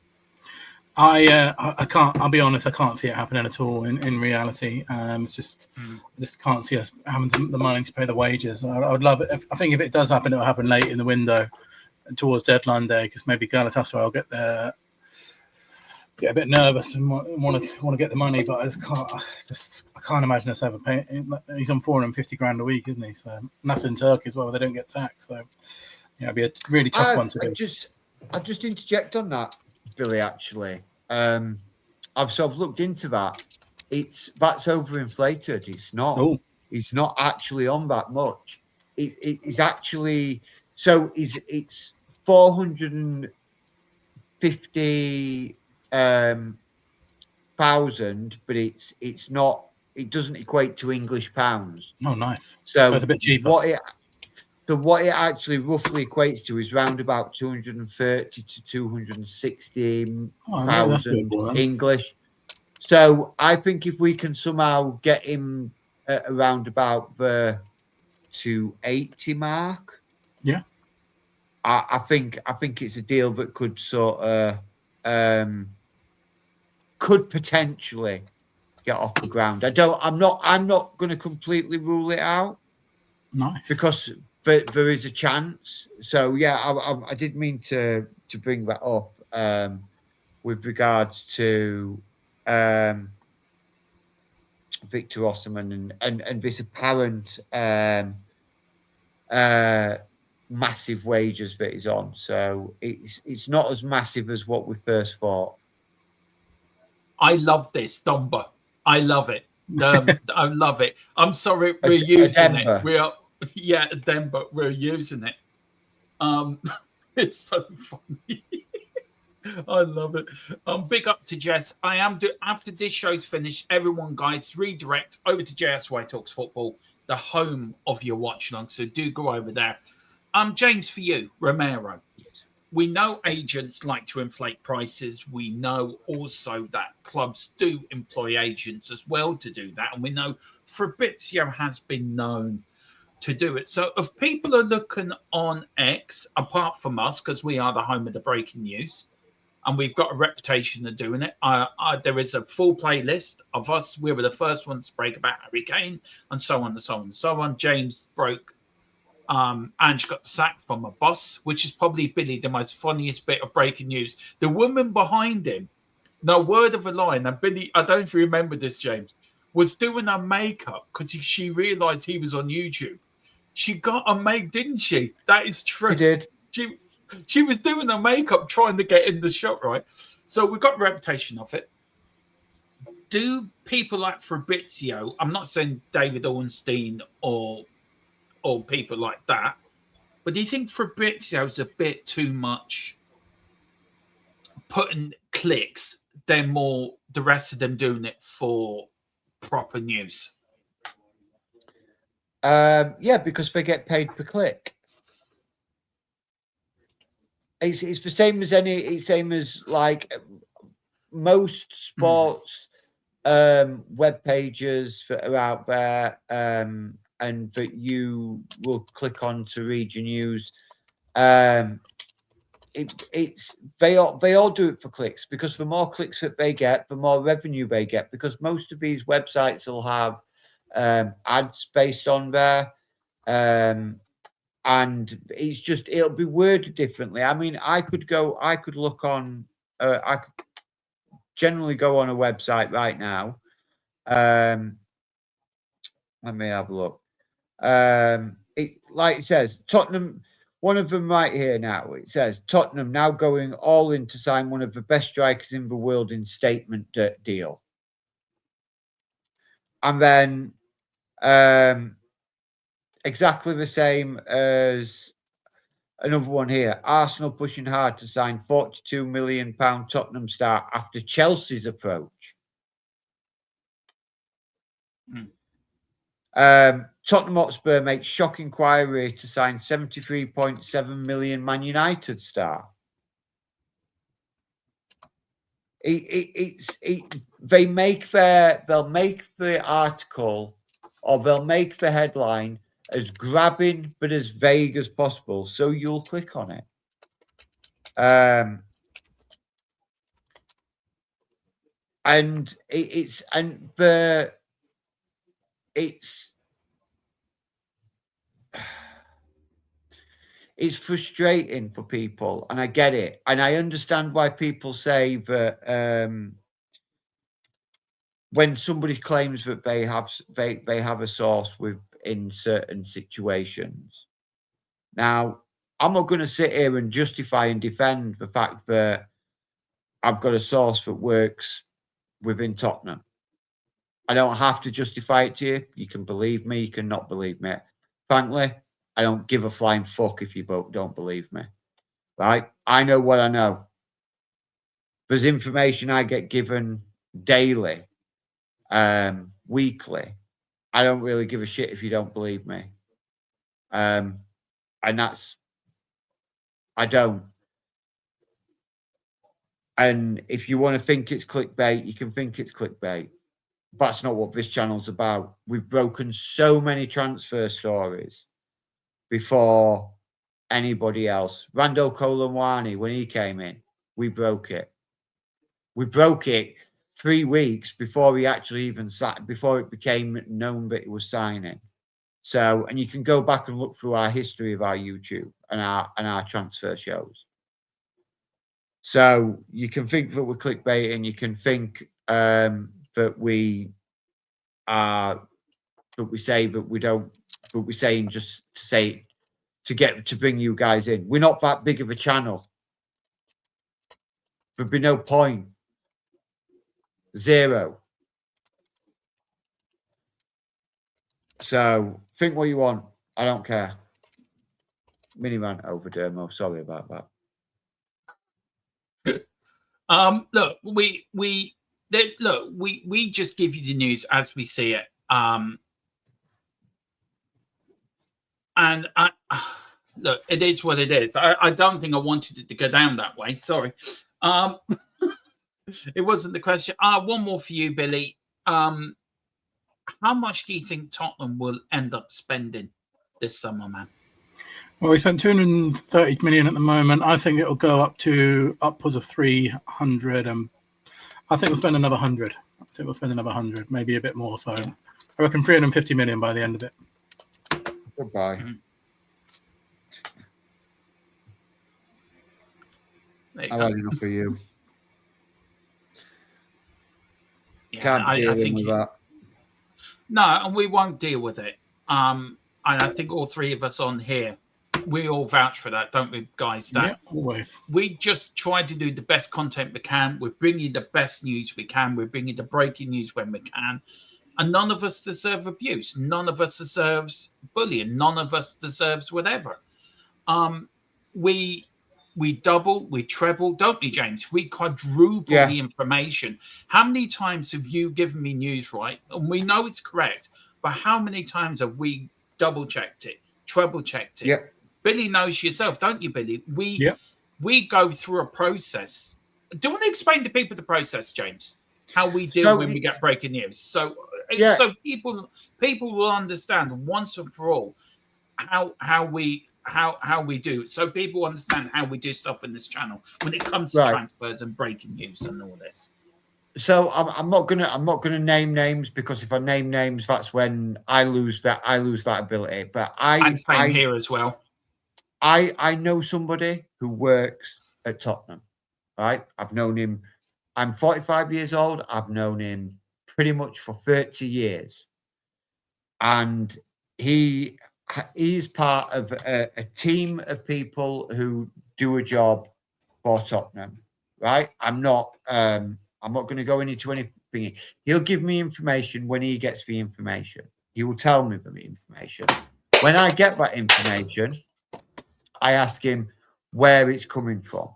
I can't. I'll be honest. I can't see it happening at all. In reality, it's just I just can't see us having the money to pay the wages. I would love it. I think if it does happen, it'll happen late in the window, towards deadline day, because maybe Galatasaray will get a bit nervous and want to get the money. But I can't imagine us ever paying. He's on 450 grand a week, isn't he? So and that's in Turkey as well, where they don't get taxed. So yeah, it'd be a really tough one to do. I'll just interject on that, Billy, actually. I've sort of looked into that. That's overinflated. It's not. Oh. It's not actually on that much. It's actually it's 450,000, but it's not. It doesn't equate to English pounds. Oh, nice. So it's a bit cheaper. What it actually roughly equates to is round about 230 to 260,000 English. So I think if we can somehow get him around about the 280 mark, yeah, I think it's a deal that could sort of could potentially get off the ground. I'm not going to completely rule it out. Nice, because. But there is a chance. So yeah, I did mean to bring that up with regards to Victor Osimhen and this apparent massive wages that he's on. So it's not as massive as what we first thought. I love this, Dumba. I love it. I love it. I'm sorry, we're using it. We are. Yeah, Denver, we're using it. It's so funny. I love it. Big up to Jess. After this show's finished, everyone, guys, redirect over to JSY Talks Football, the home of your watch along. So do go over there. James, for you, Romero. We know agents like to inflate prices. We know also that clubs do employ agents as well to do that. And we know Fabrizio has been known to do it. So if people are looking on X, apart from us, because we are the home of the breaking news, and we've got a reputation of doing it, there is a full playlist of us. We were the first ones to break about Harry Kane, and so on and so on and so on. James broke, Ange got sacked from a bus, which is probably, Billy, the most funniest bit of breaking news. The woman behind him, no word of a lie, and Billy, I don't know if you remember this, James, was doing her makeup because she realised he was on YouTube. She got a make, didn't she? That is true. She did. She was doing her makeup trying to get in the shot, right? So we've got a reputation of it. Do people like Fabrizio, I'm not saying David Ornstein or people like that, but do you think Fabrizio's a bit too much putting clicks, then more the rest of them doing it for proper news? Yeah, because they get paid per click. It's the same as like most sports web pages that are out there, and that you will click on to read your news. it's they all do it for clicks, because the more clicks that they get, the more revenue they get, because most of these websites will have ads based on there, and it's just, it'll be worded differently. I mean, I could look on, I could generally go on a website right now. Let me have a look. Like it says, Tottenham, one of them right here now, it says Tottenham now going all in to sign one of the best strikers in the world in statement deal. And then exactly the same as another one here. Arsenal pushing hard to sign £42 million Tottenham star after Chelsea's approach. Tottenham Hotspur makes shock inquiry to sign 73.7 million Man United star. They'll make the article, or they'll make the headline as grabbing but as vague as possible, so you'll click on it. And it's frustrating for people, and I get it, and I understand why people say that when somebody claims that they have a source in certain situations. Now, I'm not going to sit here and justify and defend the fact that I've got a source that works within Tottenham. I don't have to justify it to you. You can believe me, you can not believe me. Frankly, I don't give a flying fuck if you both don't believe me. Right? I know what I know. There's information I get given daily, weekly. I don't really give a shit if you don't believe me. And that's, I don't. And if you want to think it's clickbait, you can think it's clickbait. That's not what this channel's about. We've broken so many transfer stories before anybody else. Rando Kolomwani, when he came in, we broke it. We broke it 3 weeks before he actually even sat, before it became known that he was signing. So, and you can go back and look through our history of our YouTube and our transfer shows. So you can think that we're clickbaiting. You can think that we are, but we say that we don't, but we're saying just to say, to bring you guys in. We're not that big of a channel. There'd be no point. Zero. So think what you want. I don't care. Mini rant over Dermo. Sorry about that. Look, we just give you the news as we see it. And look, it is what it is. I don't think I wanted it to go down that way. Sorry. It wasn't the question. One more for you, Billy. How much do you think Tottenham will end up spending this summer, man? Well, we spent 230 million at the moment. I think it'll go up to upwards of 300. And I think we'll spend another 100. I think we'll spend another 100, maybe a bit more. So yeah. I reckon 350 million by the end of it. Goodbye. Mm-hmm. I've had enough of you. Yeah, Can't deal with that. No, and we won't deal with it. And I think all three of us on here, we all vouch for that, don't we, guys? That yeah, always. We just try to do the best content we can. We're bringing the best news we can. We're bringing the breaking news when we can. And none of us deserve abuse. None of us deserves bullying. None of us deserves whatever. We double, we treble, don't we, James? We quadruple the information. How many times have you given me news, right? And we know it's correct, but how many times have we double-checked it, treble-checked it? Yeah. Billy knows yourself, don't you, Billy? We go through a process. Do you want to explain to people the process, James? How we deal when we get breaking news? So people will understand once and for all how how we do, so people understand how we do stuff in this channel when it comes to Right. transfers and breaking news and all this. So I'm not gonna name names, because if I name names, that's when I lose that ability. But And same here as well. I know somebody who works at Tottenham, right? I've known him. I'm 45 years old. I've known him pretty much for 30 years. And he's part of a team of people who do a job for Tottenham, right? I'm not going to go into anything. He'll give me information when he gets the information. He will tell me the information. When I get that information, I ask him where it's coming from.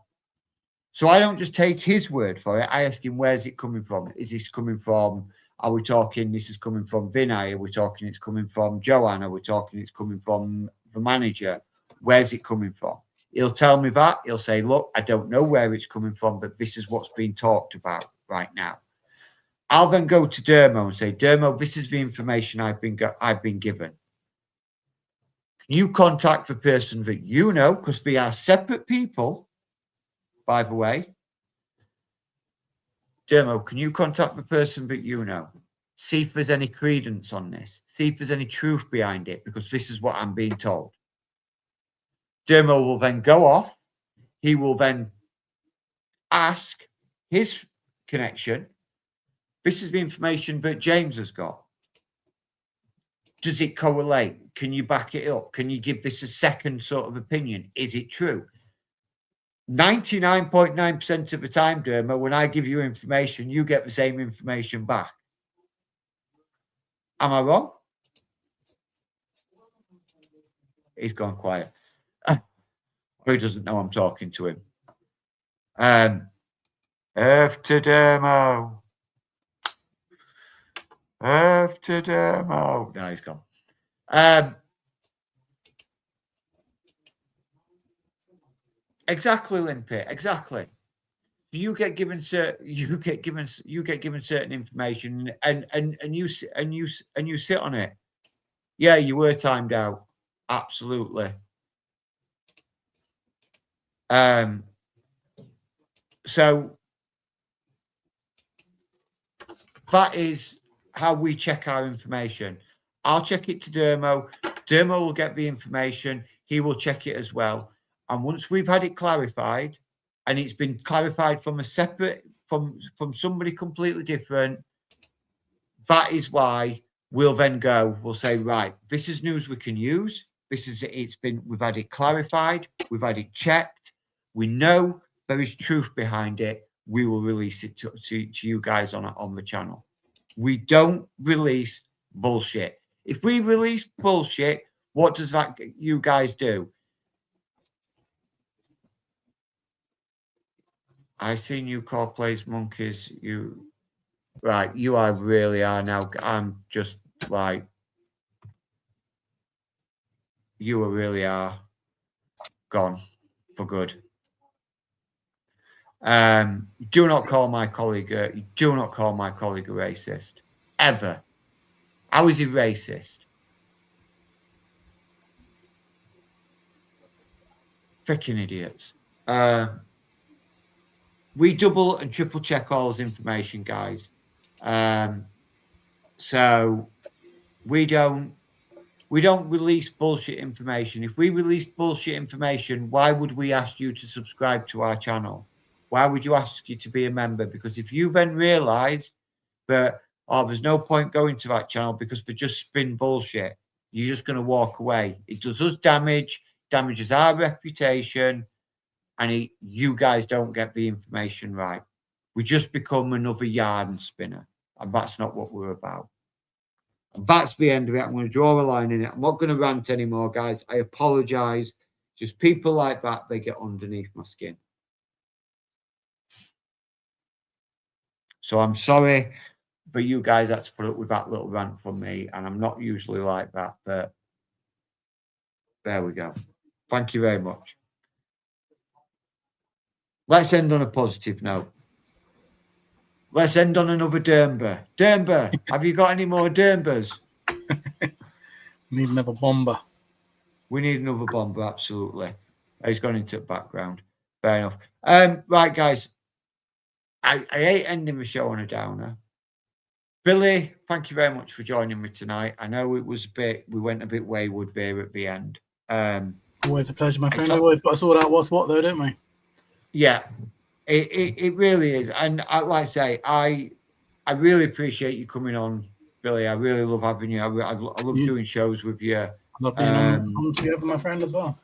So I don't just take his word for it. I ask him, where's it coming from? Is this coming from, are we talking this is coming from Vinay? Are we talking it's coming from Joanne? Are we talking it's coming from the manager? Where's it coming from? He'll tell me that. He'll say, look, I don't know where it's coming from, but this is what's being talked about right now. I'll then go to Dermo and say, Dermo, this is the information I've been given. You contact the person that you know, because we are separate people, by the way. Dermo, can you contact the person that you know? See if there's any credence on this. See if there's any truth behind it, because this is what I'm being told. Dermo will then go off. He will then ask his connection. This is the information that James has got. Does it correlate? Can you back it up? Can you give this a second sort of opinion? Is it true? 99.9% of the time, Dermo, when I give you information, you get the same information back. Am I wrong? He's gone quiet. He doesn't know I'm talking to him. Earth to Dermo. Earth to Dermo. No, he's gone. Exactly, Limpy. Exactly. You get given certain information, and you sit on it. Yeah, you were timed out. Absolutely. So that is how we check our information. I'll check it to Dermo. Dermo will get the information. He will check it as well. And once we've had it clarified, and it's been clarified from a separate, from somebody completely different, that is why we'll then go, we'll say, right, this is news we can use. We've had it clarified. We've had it checked. We know there is truth behind it. We will release it to you guys on the channel. We don't release bullshit. If we release bullshit, what does that you guys do? I seen you call plays monkeys. You really are now. I'm just like, you really are gone for good. Do not call my colleague. Do not call my colleague a racist ever. How is he racist? Freaking idiots. We double and triple check all his information, guys. So we don't release bullshit information. If we release bullshit information, why would we ask you to subscribe to our channel? Why would you ask you to be a member? Because if you then realize that, oh, there's no point going to that channel because they just spin bullshit, you're just going to walk away. It does us damage, damages our reputation, and you guys don't get the information right. We just become another yarn spinner, and that's not what we're about. And that's the end of it. I'm going to draw a line in it. I'm not going to rant anymore, guys. I apologize. Just people like that, they get underneath my skin. So I'm sorry, but you guys had to put up with that little rant from me, and I'm not usually like that, but there we go. Thank you very much. Let's end on a positive note. Let's end on another Dermber. Dermber, have you got any more Dermbers? Need another bomber. We need another bomber, absolutely. He's gone into the background. Fair enough. Right, guys. I hate ending the show on a downer. Billy, thank you very much for joining me tonight. I know it was we went a bit wayward there at the end. Always a pleasure, my friend. We always got to sort out what's what, though, don't we? Yeah, it really is. And like I say, I really appreciate you coming on, Billy. I really love having you. I love doing shows with you. I love being on together, my friend, as well.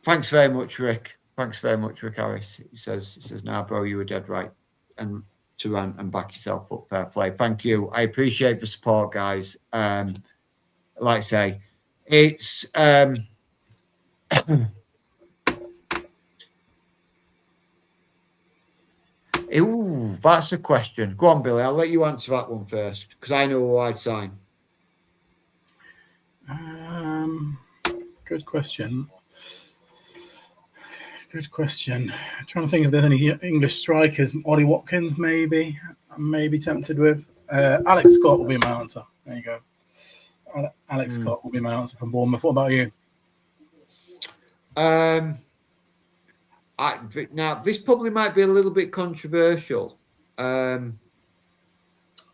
Thanks very much, Rick. Thanks very much, Rick Harris. He says, "Nah, bro, you were dead right." And to run and back yourself up, fair play. Thank you. I appreciate the support, guys. Like I say, it's ooh, that's a question. Go on, Billy. I'll let you answer that one first because I know who I'd sign. Good question. Good question. I'm trying to think if there's any English strikers. Ollie Watkins, maybe. I may be tempted with. Alex Scott will be my answer. There you go. Alex Scott will be my answer from Bournemouth. What about you? Now this probably might be a little bit controversial. I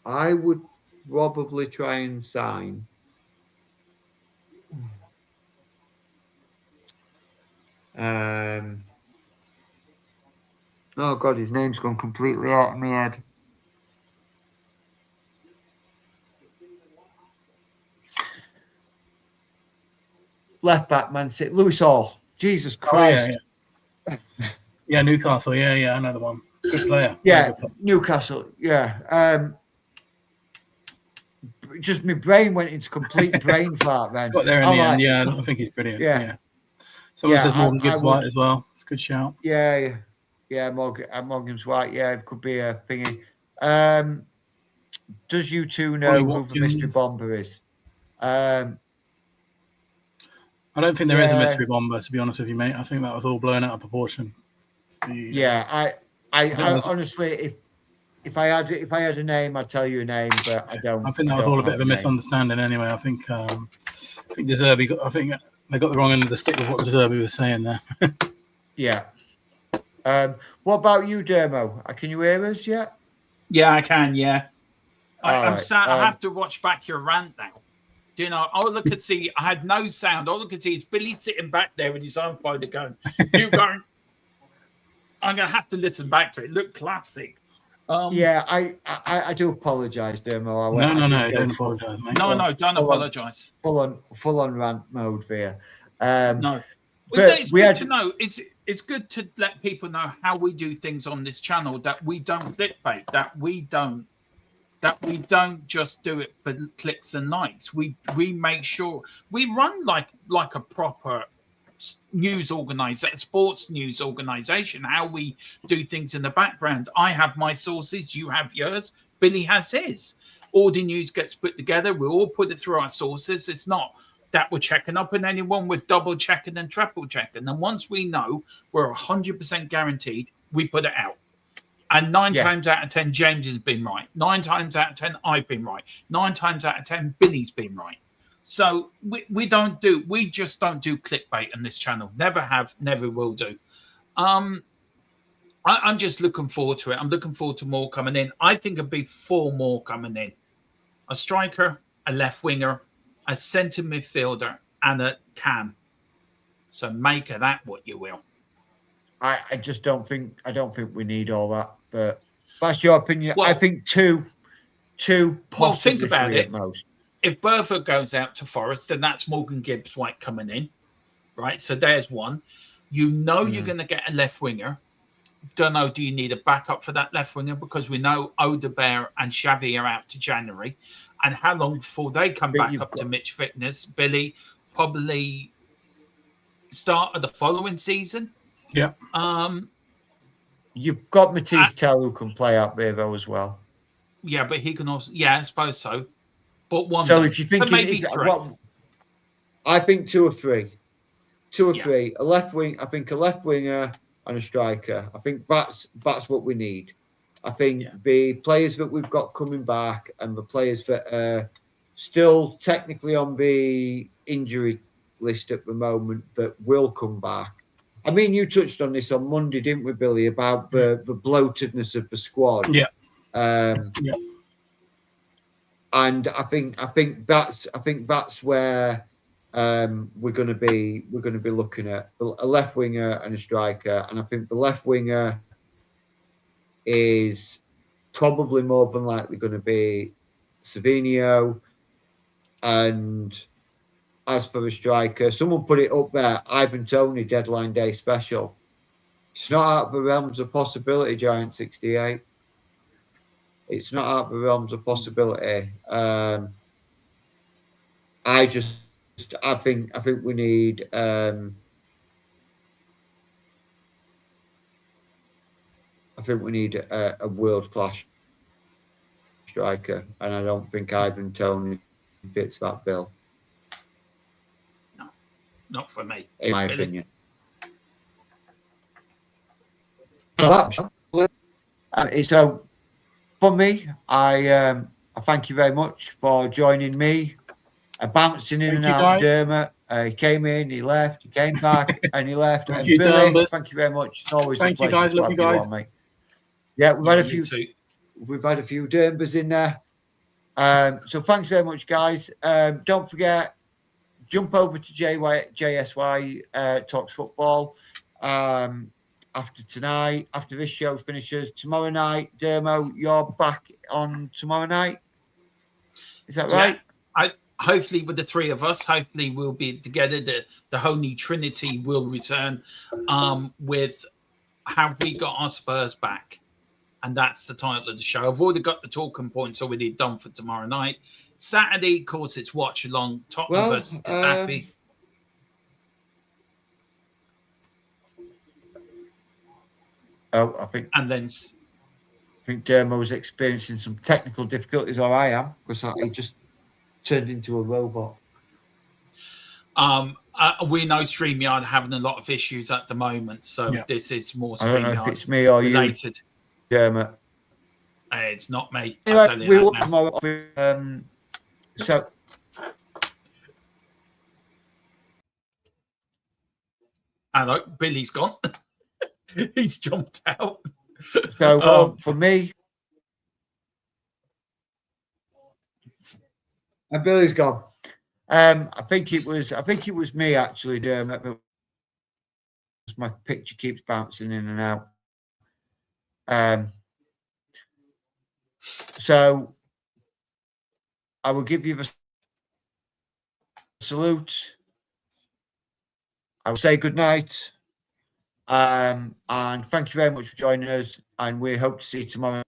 would probably try and sign. Oh God, his name's gone completely out of my head. Left back, Man City, Lewis Hall. Jesus Christ. Oh, yeah, Newcastle. Yeah, another one. Good player. Yeah, good player. Newcastle. Yeah. Just my brain went into complete brain fart then. Got there in the end. Yeah, I think he's brilliant. Yeah. Someone says Morgan Gibbs-White as well. It's a good shout. Yeah. Morgan Gibbs-White. Yeah, it could be a thingy. Does you two know who the mystery bomber is? I don't think there is a mystery bomber, to be honest with you, mate. I think that was all blown out of proportion. I honestly, if I had a name, I'd tell you a name, but I don't. I think that was all a bit of a misunderstanding, anyway. I think De Zerbi. I think they got the wrong end of the stick with what De Zerbi was saying there. Yeah. What about you, Dermo? Can you hear us yet? Yeah, I can. Yeah. I'm sad. I have to watch back your rant now. You know, all I could see, I had no sound. All I could see is Billy sitting back there with his own phone going, you going, I'm going to have to listen back to it. It looked classic. Yeah, I do apologise, Dermo. No, don't apologise, mate. No, don't apologise. Full on rant mode there. No. But it's good to know. It's good to let people know how we do things on this channel, that we don't clickbait, that we don't just do it for clicks and likes. We make sure we run like a proper news organization, sports news organization, how we do things in the background. I have my sources, you have yours, Billy has his. All the news gets put together, we all put it through our sources. It's not that we're checking up on anyone, we're double checking and triple checking. And once we know we're 100% guaranteed, we put it out. And 9 times out of 10, James has been right. 9 times out of 10, I've been right. 9 times out of 10, Billy's been right. So we just don't do clickbait on this channel. Never have, never will do. I'm just looking forward to it. I'm looking forward to more coming in. I think it'll be 4 more coming in. A striker, a left winger, a centre midfielder, and a cam. So make of that what you will. I just don't think we need all that, but that's your opinion. Well, I think two possibly think about 3 it. at most. If Bertha goes out to Forest, then that's Morgan Gibbs-White coming in, right? So there's one. You know you're going to get a left winger. Don't know, do you need a backup for that left winger? Because we know Odebear and Xavi are out to January. And how long before they come back up to Mitch fitness? Billy, probably start of the following season. Yeah. You've got Matisse Tell who can play out there though as well. Yeah, but he can also. Yeah, I suppose so. But one. So if you think maybe 3. I think 2 or 3, 2 or 3. A left wing. I think a left winger and a striker. I think that's what we need. I think the players that we've got coming back and the players that still technically on the injury list at the moment, but will come back. I mean, you touched on this on Monday, didn't we, Billy, about the bloatedness of the squad? Yeah. Yeah. And I think that's where we're going to be looking at a left winger and a striker, and I think the left winger is probably more than likely going to be Savinio, and as for a striker, someone put it up there, Ivan Toney deadline day special. It's not out of the realms of possibility, Giant 68. It's not out of the realms of possibility. I think we need a world-class striker, and I don't think Ivan Toney fits that bill. No, not for me, in my really. opinion. So, for me, I thank you very much for joining me. Bouncing in and out, Dermot. He came in, he left, he came back, and he left. And Billy, thank you very much. It's always a pleasure. Thank you guys. Love you guys. On, mate. Yeah, we've had a few. We've had a few Dermbers in there. So thanks very much, guys. Don't forget, jump over to JSY Talks Football. After tonight, after this show finishes, tomorrow night, Dermo, you're back on tomorrow night. Is that right? Yeah, hopefully with the three of us, hopefully we'll be together. The Holy Trinity will return with Have We Got Our Spurs Back? And that's the title of the show. I've already got the talking points already done for tomorrow night. Saturday, of course, it's watch along Tottenham versus Thfc. I think Dermo's experiencing some technical difficulties, or I am, because he just turned into a robot. We know StreamYard are having a lot of issues at the moment, so this is more StreamYard. I don't know if it's me or related. You, Dermot. It's not me. Anyway, we will tomorrow. So. Hello, Billy's gone. He's jumped out. So for me, and Billy's gone. I think it was me actually, Dermot. My picture keeps bouncing in and out. So I will give you the salute. I will say good night. And thank you very much for joining us. And we hope to see you tomorrow